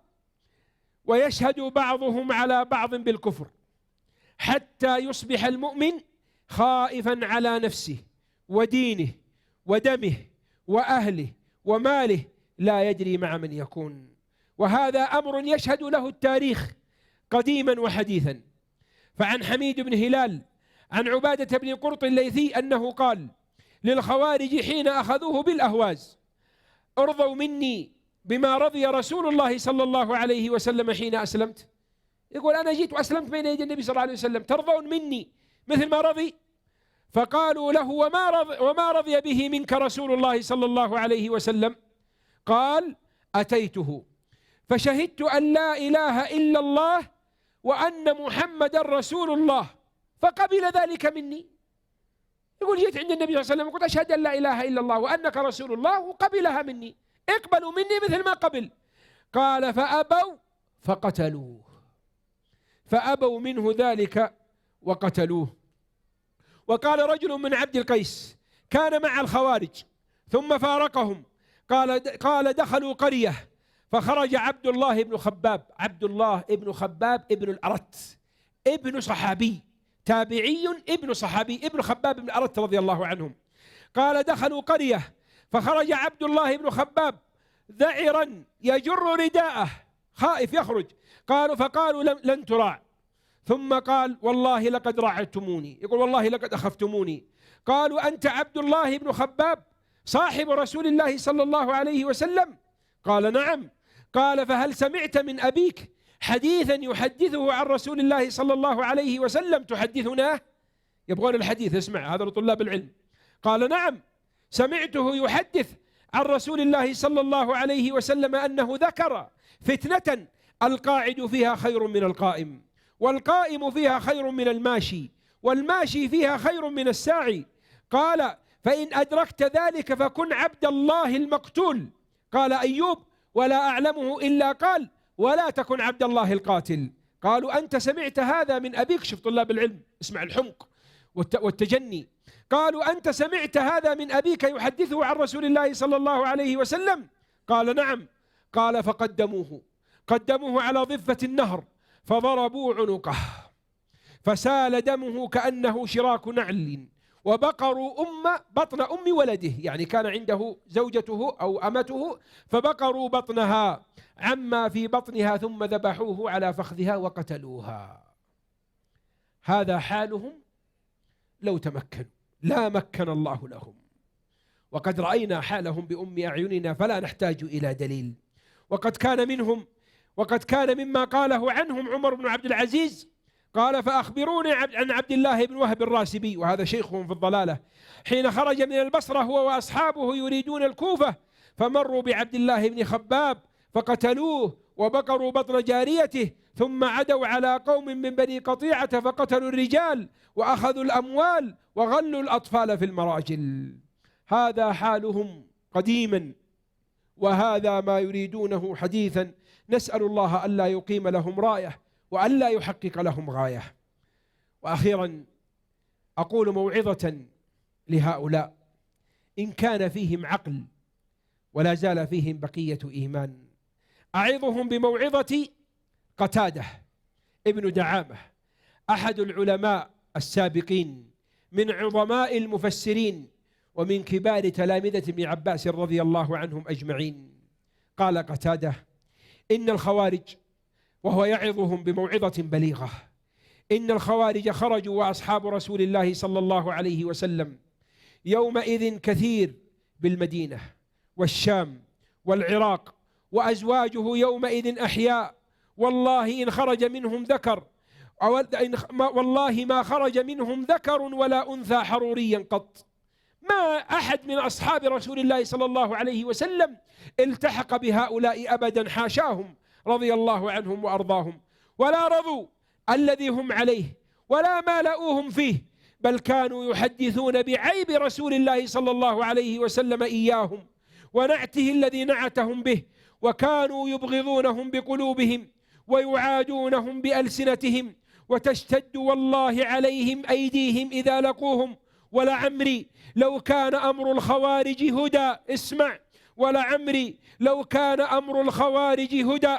ويشهد بعضهم على بعض بالكفر حتى يصبح المؤمن خائفا على نفسه ودينه ودمه وأهله وماله، لا يدري مع من يكون. وهذا أمر يشهد له التاريخ قديما وحديثا. فعن حميد بن هلال عن عبادة بن قرط الليثي أنه قال للخوارج حين أخذوه بالأهواز: ارضوا مني بما رضي رسول الله صلى الله عليه وسلم حين أسلمت. يقول: أنا جيت وأسلمت بين يدي النبي صلى الله عليه وسلم، ترضون مني مثل ما رضي؟ فقالوا له وما رضي به منك رسول الله صلى الله عليه وسلم؟ قال أتيته فشهدت أن لا إله إلا الله وأن محمدا رسول الله فقبل ذلك مني. يقول جيت عند النبي صلى الله عليه وسلم وقلت أشهد أن لا إله إلا الله وأنك رسول الله وقبلها مني، اقبلوا مني مثل ما قبل. قال فأبوا فقتلوه، فأبوا منه ذلك وقتلوه. وقال رجل من عبد القيس كان مع الخوارج ثم فارقهم، قال دخلوا قرية فخرج عبد الله بن خباب، عبد الله بن خباب ابن الأرت، ابن صحابي تابعي ابن صحابي، ابن خباب بن الأرت رضي الله عنهم. قال دخلوا قرية فخرج عبد الله بن خباب ذعرا يجر رداءه خائف يخرج، فقالوا لن تراع. ثم قال والله لقد راعتموني، يقول والله لقد أخفتموني. قالوا أنت عبد الله بن خباب صاحب رسول الله صلى الله عليه وسلم؟ قال نعم. قال فهل سمعت من أبيك حديثا يحدثه عن رسول الله صلى الله عليه وسلم تحدثناه؟ يبغون الحديث، اسمع هذا لطلاب العلم. قال نعم سمعته يحدث عن رسول الله صلى الله عليه وسلم أنه ذكر فتنة القاعد فيها خير من القائم، والقائم فيها خير من الماشي، والماشي فيها خير من الساعي. قال فإن أدركت ذلك فكن عبد الله المقتول. قال أيوب ولا أعلمه إلا قال ولا تكن عبد الله القاتل. قالوا أنت سمعت هذا من أبيك؟ شوف طلاب العلم، اسمع الحمق والتجني. قالوا أنت سمعت هذا من أبيك يحدثه عن رسول الله صلى الله عليه وسلم؟ قال نعم. قال قدموه على ضفة النهر فضربوا عنقه فسال دمه كأنه شراك نعل، وبقروا بطن أم ولده، يعني كان عنده زوجته أو أمته فبقروا بطنها عما في بطنها ثم ذبحوه على فخذها وقتلوها. هذا حالهم لو تمكنوا، لا مكن الله لهم. وقد رأينا حالهم بأم أعيننا فلا نحتاج إلى دليل. وقد كان مما قاله عنهم عمر بن عبد العزيز، قال فأخبروني عن عبد الله بن وهب الراسبي، وهذا شيخهم في الضلالة، حين خرج من البصرة هو وأصحابه يريدون الكوفة فمروا بعبد الله بن خباب فقتلوه وبقروا بطن جاريته، ثم عدوا على قوم من بني قطيعة فقتلوا الرجال وأخذوا الأموال وغلوا الأطفال في المراجل. هذا حالهم قديما وهذا ما يريدونه حديثا. نسأل الله ألا يقيم لهم راية وألا يحقق لهم غاية. وأخيرا أقول موعظة لهؤلاء إن كان فيهم عقل ولا زال فيهم بقية إيمان، أعظهم بموعظة قتادة ابن دعامة، أحد العلماء السابقين من عظماء المفسرين ومن كبار تلامذة ابن عباس رضي الله عنهم أجمعين. قال قتادة إن الخوارج، وهو يعظهم بموعظة بليغة، إن الخوارج خرجوا وأصحاب رسول الله صلى الله عليه وسلم يومئذ كثير بالمدينة والشام والعراق، وأزواجه يومئذ أحياء، والله إن خرج منهم ذكر والله ما خرج منهم ذكر ولا أنثى حروريا قط. ما أحد من أصحاب رسول الله صلى الله عليه وسلم التحق بهؤلاء أبدا، حاشاهم رضي الله عنهم وأرضاهم، ولا رضوا الذي هم عليه ولا مالؤوهم فيه، بل كانوا يحدثون بعيب رسول الله صلى الله عليه وسلم إياهم ونعته الذي نعتهم به، وكانوا يبغضونهم بقلوبهم ويعادونهم بألسنتهم، وتشتد والله عليهم أيديهم إذا لقوهم. ولعمري لو كان أمر الخوارج هدى، اسمع، ولعمري لو كان أمر الخوارج هدى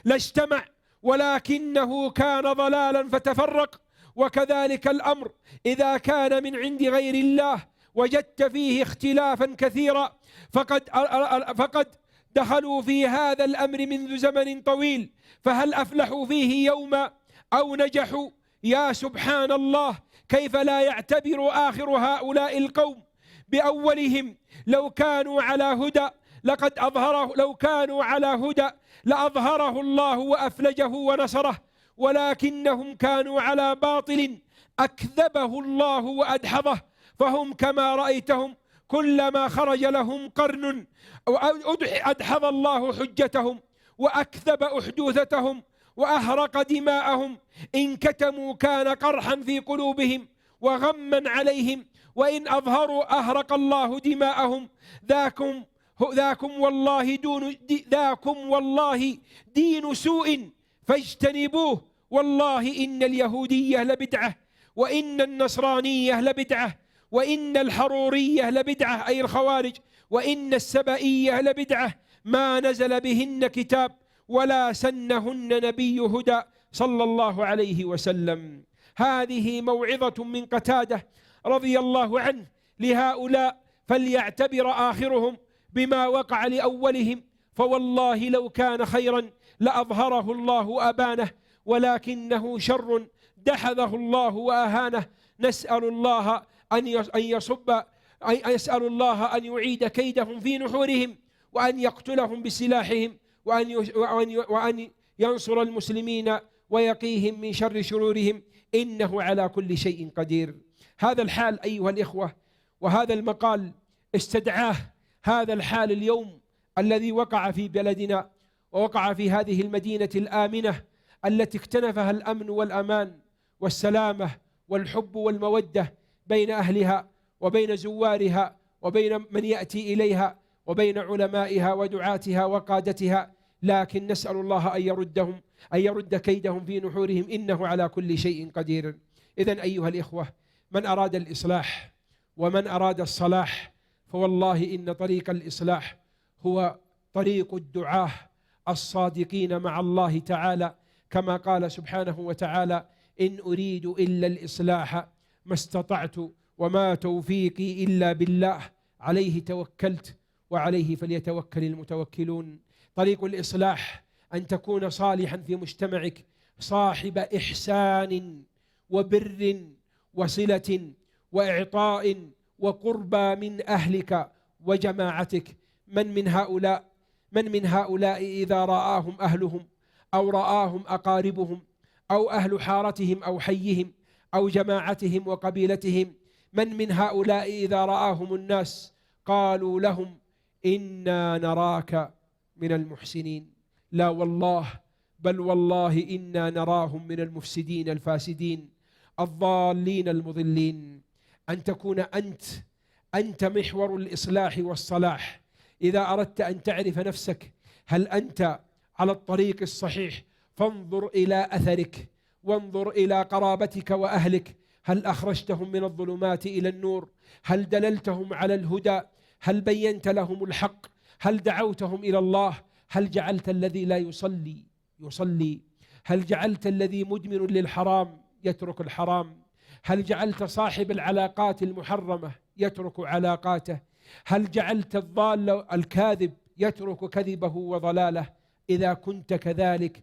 لاجتمع، ولكنه كان ضلالا فتفرق. وكذلك الأمر إذا كان من عند غير الله وجدت فيه اختلافا كثيرا، فقد دخلوا في هذا الأمر منذ زمن طويل، فهل أفلحوا فيه يوما أو نجحوا؟ يا سبحان الله، كيف لا يعتبر آخر هؤلاء القوم بأولهم؟ لو كانوا على هدى لأظهره الله وأفلجه ونصره، ولكنهم كانوا على باطل أكذبه الله وأدحضه، فهم كما رأيتهم كلما خرج لهم قرن أدحض الله حجتهم وأكذب أحدوثتهم وأهرق دماءهم. إن كتموا كان قرحا في قلوبهم وغما عليهم، وإن أظهروا أهرق الله دماءهم. ذاكم والله دين سوء فاجتنبوه. والله إن اليهودية لبدعة، وإن النصرانية لبدعة، وإن الحرورية لبدعة أي الخوارج، وإن السبائية لبدعة ما نزل بهن كتاب ولا سنهن نبي هدى صلى الله عليه وسلم. هذه موعظة من قتادة رضي الله عنه لهؤلاء، فليعتبر آخرهم بما وقع لأولهم، فوالله لو كان خيرا لأظهره الله وأبانه، ولكنه شر دحضه الله وأهانه. نسأل الله أن يعيد كيدهم في نحورهم، وأن يقتلهم بسلاحهم، وأن ينصر المسلمين ويقيهم من شر شرورهم، إنه على كل شيء قدير. هذا الحال أيها الإخوة، وهذا المقال استدعاه هذا الحال اليوم الذي وقع في بلدنا، ووقع في هذه المدينة الآمنة التي اكتنفها الأمن والأمان والسلامة والحب والمودة بين أهلها وبين زوارها وبين من يأتي إليها وبين علمائها ودعاتها وقادتها. لكن نسأل الله أن يرد كيدهم في نحورهم، إنه على كل شيء قدير. إذن أيها الإخوة، من أراد الإصلاح ومن أراد الصلاح، فوالله إن طريق الإصلاح هو طريق الدعاة الصادقين مع الله تعالى، كما قال سبحانه وتعالى: إن أريد إلا الإصلاح ما استطعت وما توفيقي إلا بالله عليه توكلت وعليه فليتوكل المتوكلون. طريق الإصلاح أن تكون صالحا في مجتمعك، صاحب إحسان وبر وصلة وإعطاء وقربى من أهلك وجماعتك. من من هؤلاء إذا رآهم أهلهم أو رآهم أقاربهم أو أهل حارتهم أو حيهم أو جماعتهم وقبيلتهم، من هؤلاء إذا رآهم الناس قالوا لهم: إنا نراك من المحسنين؟ لا والله، بل والله إنا نراهم من المفسدين الفاسدين الضالين المضلين. أن تكون أنت محور الإصلاح والصلاح. إذا أردت أن تعرف نفسك هل أنت على الطريق الصحيح، فانظر إلى أثرك، وانظر إلى قرابتك وأهلك. هل أخرجتهم من الظلمات إلى النور؟ هل دللتهم على الهدى؟ هل بينت لهم الحق؟ هل دعوتهم إلى الله؟ هل جعلت الذي لا يصلي؟ هل جعلت الذي مدمن للحرام يترك الحرام؟ هل جعلت صاحب العلاقات المحرمة يترك علاقاته؟ هل جعلت الضال الكاذب يترك كذبه وضلاله؟ إذا كنت كذلك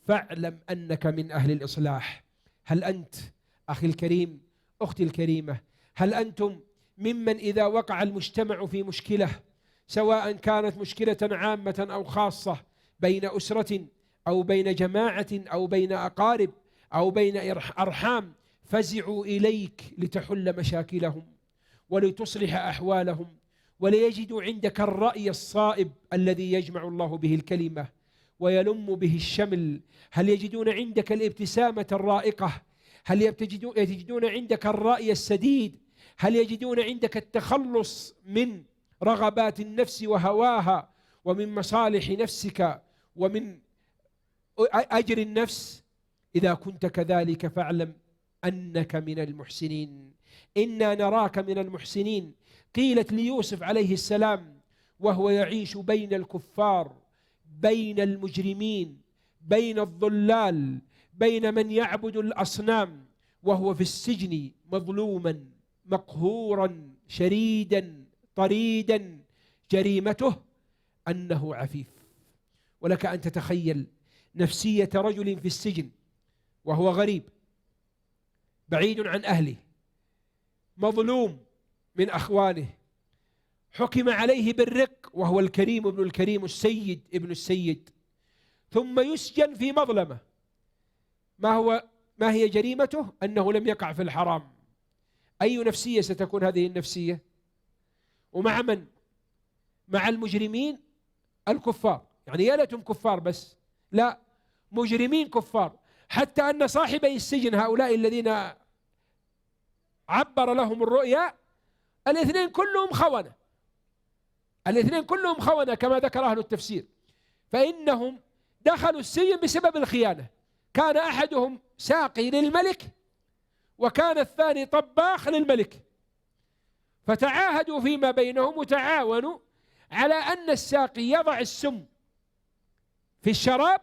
فاعلم أنك من أهل الإصلاح. هل أنت أخي الكريم، أختي الكريمة، هل أنتم ممن إذا وقع المجتمع في مشكلة، سواء كانت مشكلة عامة أو خاصة، بين أسرة أو بين جماعة أو بين أقارب أو بين أرحام، فزعوا إليك لتحل مشاكلهم ولتصلح أحوالهم وليجدوا عندك الرأي الصائب الذي يجمع الله به الكلمة ويلم به الشمل؟ هل يجدون عندك الابتسامة الرائقة؟ هل يجدون عندك الرأي السديد؟ هل يجدون عندك التخلص من رغبات النفس وهواها ومن مصالح نفسك ومن أجر النفس؟ إذا كنت كذلك فاعلم أنك من المحسنين. إنا نراك من المحسنين قيلت ليوسف عليه السلام وهو يعيش بين الكفار، بين المجرمين، بين الضلال، بين من يعبد الأصنام، وهو في السجن مظلوما مقهورا شريدا طريدا، جريمته أنه عفيف. ولك أن تتخيل نفسية رجل في السجن وهو غريب بعيد عن أهله، مظلوم من أخوانه، حكم عليه بالرق وهو الكريم ابن الكريم، السيد ابن السيد، ثم يسجن في مظلمة. ما هي جريمته؟ أنه لم يقع في الحرام. أي نفسية ستكون هذه النفسية؟ ومع من؟ مع المجرمين الكفار، يعني يا ليتهم كفار بس، لا، مجرمين كفار، حتى أن صاحبي السجن هؤلاء الذين عبر لهم الرؤيا الاثنين كلهم خونة، الاثنين كلهم خونة كما ذكر أهل التفسير، فإنهم دخلوا السجن بسبب الخيانة. كان أحدهم ساقي للملك وكان الثاني طباخ للملك، فتعاهدوا فيما بينهم وتعاونوا على أن الساقي يضع السم في الشراب،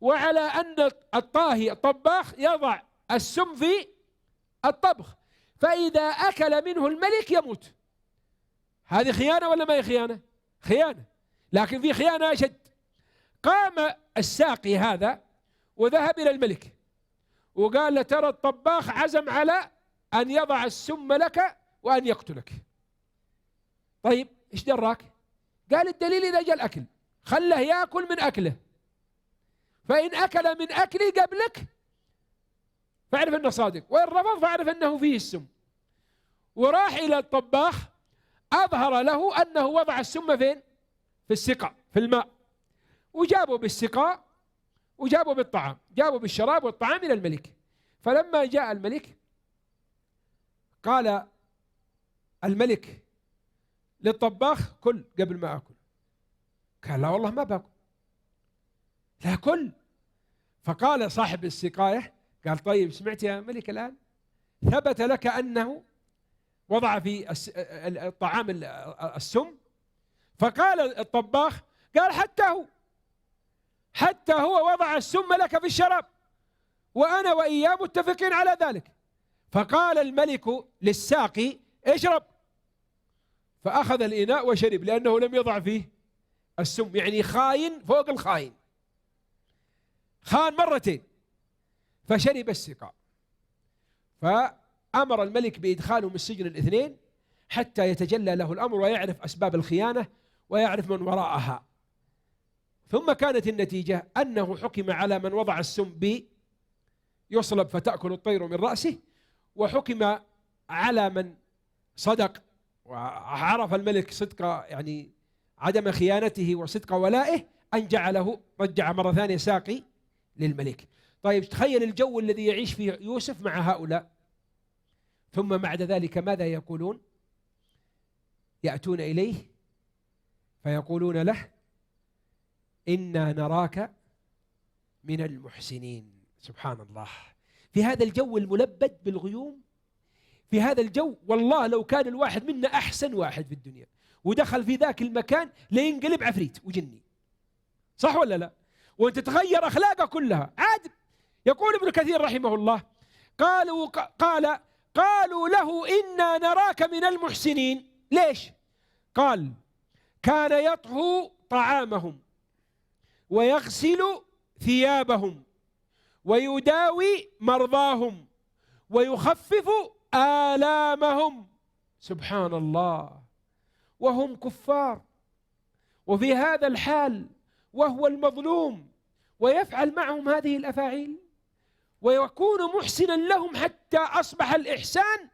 وعلى أن الطاهي الطباخ يضع السم في الطبخ، فإذا أكل منه الملك يموت. هذه خيانة ولا ما هي خيانة؟ خيانة، لكن في خيانة أشد. قام الساقي هذا وذهب إلى الملك وقال له ترى الطباخ عزم على أن يضع السم لك وأن يقتلك. طيب إيش دراك؟ قال الدليل إذا جاء الأكل خله يأكل من أكله، فإن أكل من أكلي قبلك فاعرف أنه صادق، وإن رفض فاعرف أنه فيه السم. وراح إلى الطباخ أظهر له أنه وضع السم فين؟ في السقاء، في الماء، وجابوا بالسقاء وجابوا بالطعام، جابوا بالشراب والطعام إلى الملك. فلما جاء الملك قال الملك للطباخ كل قبل ما أكل. قال لا والله ما باكل. لا كل. فقال صاحب السقاية قال طيب سمعت يا ملك الآن؟ ثبت لك أنه وضع في الطعام السم؟ فقال الطباخ قال حتى هو وضع السم لك في الشراب وأنا وإياه متفقين على ذلك. فقال الملك للساقي اشرب، فأخذ الإناء وشرب لأنه لم يضع فيه السم، يعني خاين فوق الخاين، خان مرتين، فشرب السقاء. فأمر الملك بإدخالهم السجن الاثنين حتى يتجلى له الأمر ويعرف أسباب الخيانة ويعرف من وراءها. ثم كانت النتيجة أنه حكم على من وضع السم يصلب فتأكل الطير من رأسه، وحكم على من صدق وعرف الملك صدق يعني عدم خيانته وصدق ولائه أن جعله رجع مرة ثانية ساقي للملك. طيب تخيل الجو الذي يعيش فيه يوسف مع هؤلاء. ثم بعد ذلك ماذا يقولون؟ يأتون إليه فيقولون له إنا نراك من المحسنين. سبحان الله، في هذا الجو الملبد بالغيوم، في هذا الجو والله لو كان الواحد منا أحسن واحد في الدنيا ودخل في ذاك المكان لينقلب عفريت وجني، صح ولا لا؟ وأنت تغير أخلاقه كلها عاد. يقول ابن كثير رحمه الله قالوا له إنا نراك من المحسنين. ليش؟ قال كان يطهو طعامهم ويغسل ثيابهم ويداوي مرضاهم ويخفف آلامهم. سبحان الله، وهم كفار وفي هذا الحال وهو المظلوم ويفعل معهم هذه الأفاعيل ويكون محسنا لهم حتى أصبح الإحسان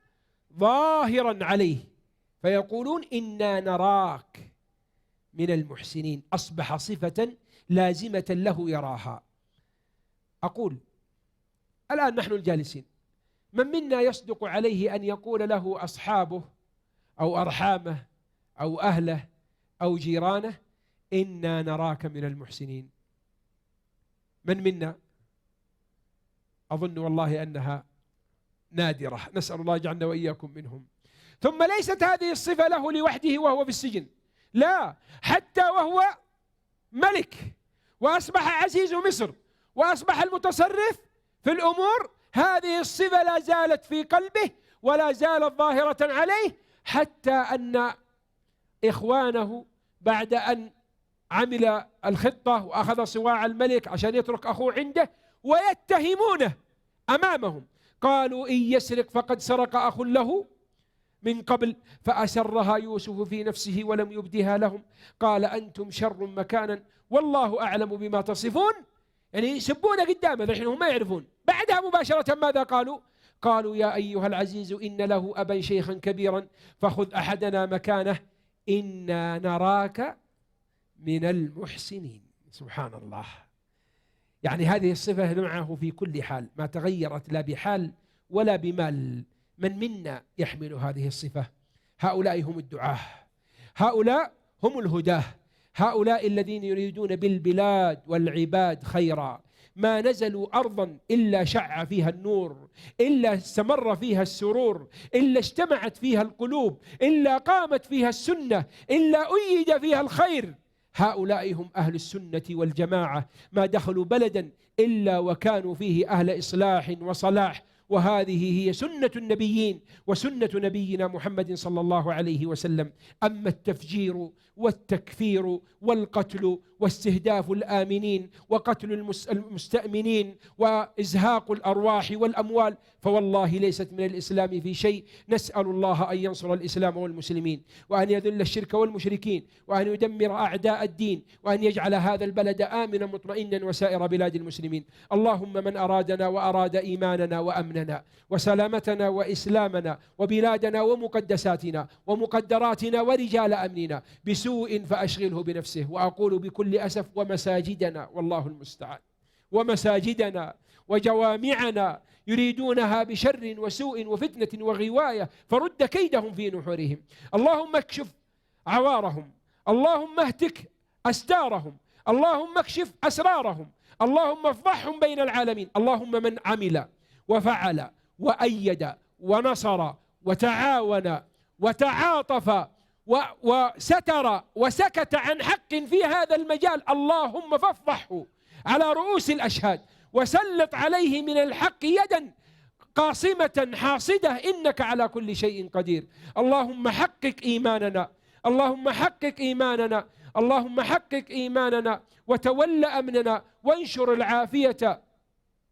ظاهرا عليه، فيقولون إنا نراك من المحسنين، أصبح صفة لازمة له يراها. أقول الآن نحن الجالسين من منا يصدق عليه أن يقول له أصحابه أو أرحامه أو أهله أو جيرانه إنا نراك من المحسنين؟ من منا؟ أظن والله أنها نادرة، نسأل الله يجعلنا وإياكم منهم. ثم ليست هذه الصفة له لوحده وهو في السجن، لا، حتى وهو ملك وأصبح عزيز مصر وأصبح المتصرف في الأمور، هذه الصفة لا زالت في قلبه ولا زالت ظاهرة عليه، حتى أن إخوانه بعد أن عمل الخطة وأخذ صواع الملك عشان يترك أخوه عنده ويتهمونه أمامهم، قالوا إن يسرق فقد سرق أخ له من قبل فأسرها يوسف في نفسه ولم يبدها لهم، قال أنتم شر مكانا والله أعلم بما تصفون يعني يسبونه قدامه الحين هم ما يعرفون. بعدها مباشرة ماذا قالوا؟ قالوا يا أيها العزيز إن له أبا شيخا كبيرا فخذ أحدنا مكانه إنا نراك من المحسنين. سبحان الله. يعني هذه الصفة معه في كل حال، ما تغيرت لا بحال ولا بمال. من منا يحمل هذه الصفة؟ هؤلاء هم الدعاة، هؤلاء هم الهداة، هؤلاء الذين يريدون بالبلاد والعباد خيرا. ما نزلوا أرضا إلا شع فيها النور، إلا استمر فيها السرور، إلا اجتمعت فيها القلوب، إلا قامت فيها السنة، إلا أيد فيها الخير. هؤلاء هم أهل السنة والجماعة. ما دخلوا بلدا إلا وكانوا فيه أهل إصلاح وصلاح، وهذه هي سنة النبيين وسنة نبينا محمد صلى الله عليه وسلم. أما التفجير والتكفير والقتل واستهداف الآمنين وقتل المستأمنين وإزهاق الأرواح والأموال فوالله ليست من الإسلام في شيء. نسأل الله أن ينصر الإسلام والمسلمين، وأن يذل الشرك والمشركين، وأن يدمر أعداء الدين، وأن يجعل هذا البلد آمنا مطمئنا وسائر بلاد المسلمين. اللهم من أرادنا وأراد إيماننا وأمننا وسلامتنا وإسلامنا وبلادنا ومقدساتنا ومقدراتنا ورجال أمننا بسوء فأشغله بنفسه. وأقول بكل أسف ومساجدنا، والله المستعان، ومساجدنا وجوامعنا يريدونها بشر وسوء وفتنة وغواية فرد كيدهم في نحورهم. اللهم اكشف عوارهم، اللهم اهتك أستارهم، اللهم اكشف أسرارهم، اللهم افضحهم بين العالمين. اللهم من عمل وفعل وأيد ونصر وتعاون وتعاطف وستر وسكت عن حق في هذا المجال، اللهم فافضحه على رؤوس الأشهاد وسلط عليه من الحق يدا قاصمة حاصدة، إنك على كل شيء قدير. اللهم حقق إيماننا، اللهم حقق إيماننا، اللهم حقق إيماننا وتول أمننا وانشر العافية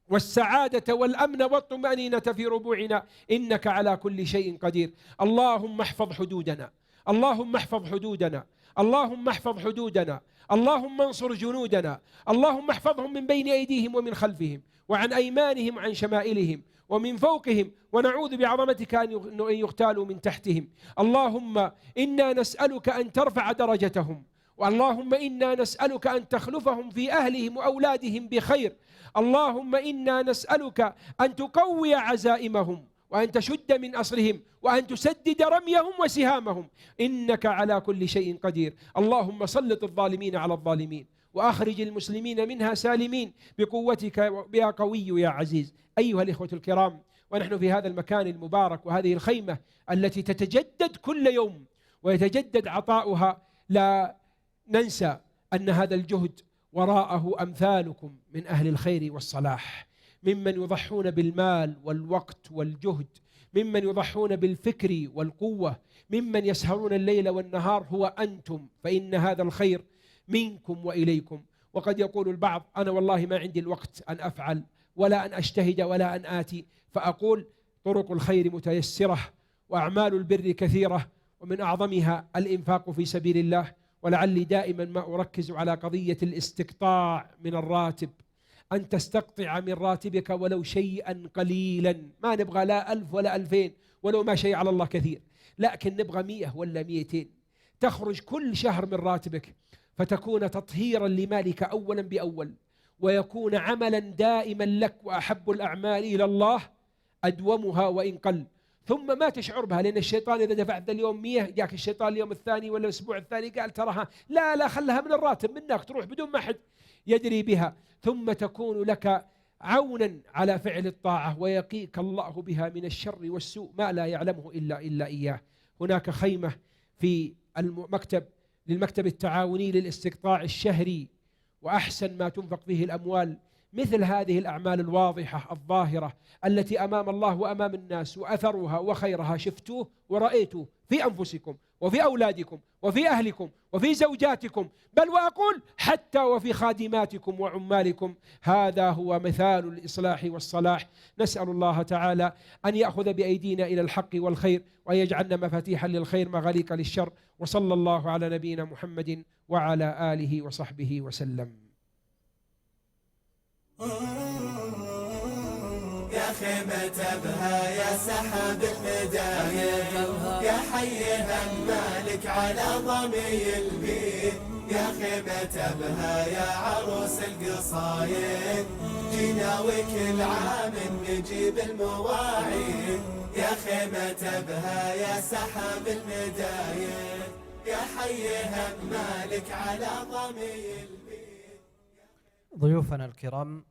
والسعادة والأمن والطمأنينة في ربوعنا، إنك على كل شيء قدير. اللهم احفظ حدودنا، اللهم احفظ حدودنا، اللهم احفظ حدودنا، اللهم انصر جنودنا، اللهم احفظهم من بين أيديهم ومن خلفهم وعن أيمانهم وعن شمائلهم ومن فوقهم، ونعوذ بعظمتك أن يغتالوا من تحتهم. اللهم إنا نسألك أن ترفع درجتهم، واللهم إنا نسألك أن تخلفهم في أهلهم وأولادهم بخير. اللهم إنا نسألك أن تقوي عزائمهم وأن تشد من أصرهم وأن تسدد رميهم وسهامهم، إنك على كل شيء قدير. اللهم سلط الظالمين على الظالمين وأخرج المسلمين منها سالمين بقوتك يا قوي يا عزيز. أيها الإخوة الكرام، ونحن في هذا المكان المبارك وهذه الخيمة التي تتجدد كل يوم ويتجدد عطاؤها، لا ننسى أن هذا الجهد وراءه أمثالكم من أهل الخير والصلاح، ممن يضحون بالمال والوقت والجهد، ممن يضحون بالفكر والقوة، ممن يسهرون الليل والنهار هو أنتم، فإن هذا الخير منكم وإليكم. وقد يقول البعض أنا والله ما عندي الوقت أن أفعل ولا أن أجتهد ولا أن آتي، فأقول طرق الخير متيسرة وأعمال البر كثيرة، ومن أعظمها الإنفاق في سبيل الله. ولعلي دائما ما أركز على قضية الاستقطاع من الراتب، أن تستقطع من راتبك ولو شيئا قليلا، ما نبغى لا 1000 ولا 2000 ولو ما شيء على الله كثير، لكن نبغى 100 ولا 200 تخرج كل شهر من راتبك، فتكون تطهيرا لمالك أولا بأول، ويكون عملا دائما لك، وأحب الأعمال إلى الله أدومها وإن قل. ثم ما تشعر بها، لأن الشيطان إذا دفعت اليوم 100 جاك الشيطان اليوم الثاني ولا الأسبوع الثاني قال تراها لا خلها من الراتب منك تروح بدون ما حد يدري بها، ثم تكون لك عونا على فعل الطاعة ويقيك الله بها من الشر والسوء ما لا يعلمه إلا إياه. هناك خيمة في المكتب للمكتب التعاوني للاستقطاع الشهري، وأحسن ما تنفق فيه الأموال مثل هذه الأعمال الواضحة الظاهرة التي أمام الله وأمام الناس، وأثرها وخيرها شفتوه ورأيتوه في أنفسكم وفي أولادكم وفي أهلكم وفي زوجاتكم، بل وأقول حتى وفي خادماتكم وعمالكم. هذا هو مثال الإصلاح والصلاح. نسأل الله تعالى أن يأخذ بأيدينا إلى الحق والخير، وأن يجعلنا مفاتيحا للخير مغاليق للشر. وصلى الله على نبينا محمد وعلى آله وصحبه وسلم. يا خيمة أبها يا سحاب المداير يا حيها مالك على ضمي البيت يا خيمة أبها يا عروس القصايد جينا وكل عام نجيب المواعيد يا خيمة أبها يا سحاب المداير يا حيها مالك على ضمي البيت. ضيوفنا الكرام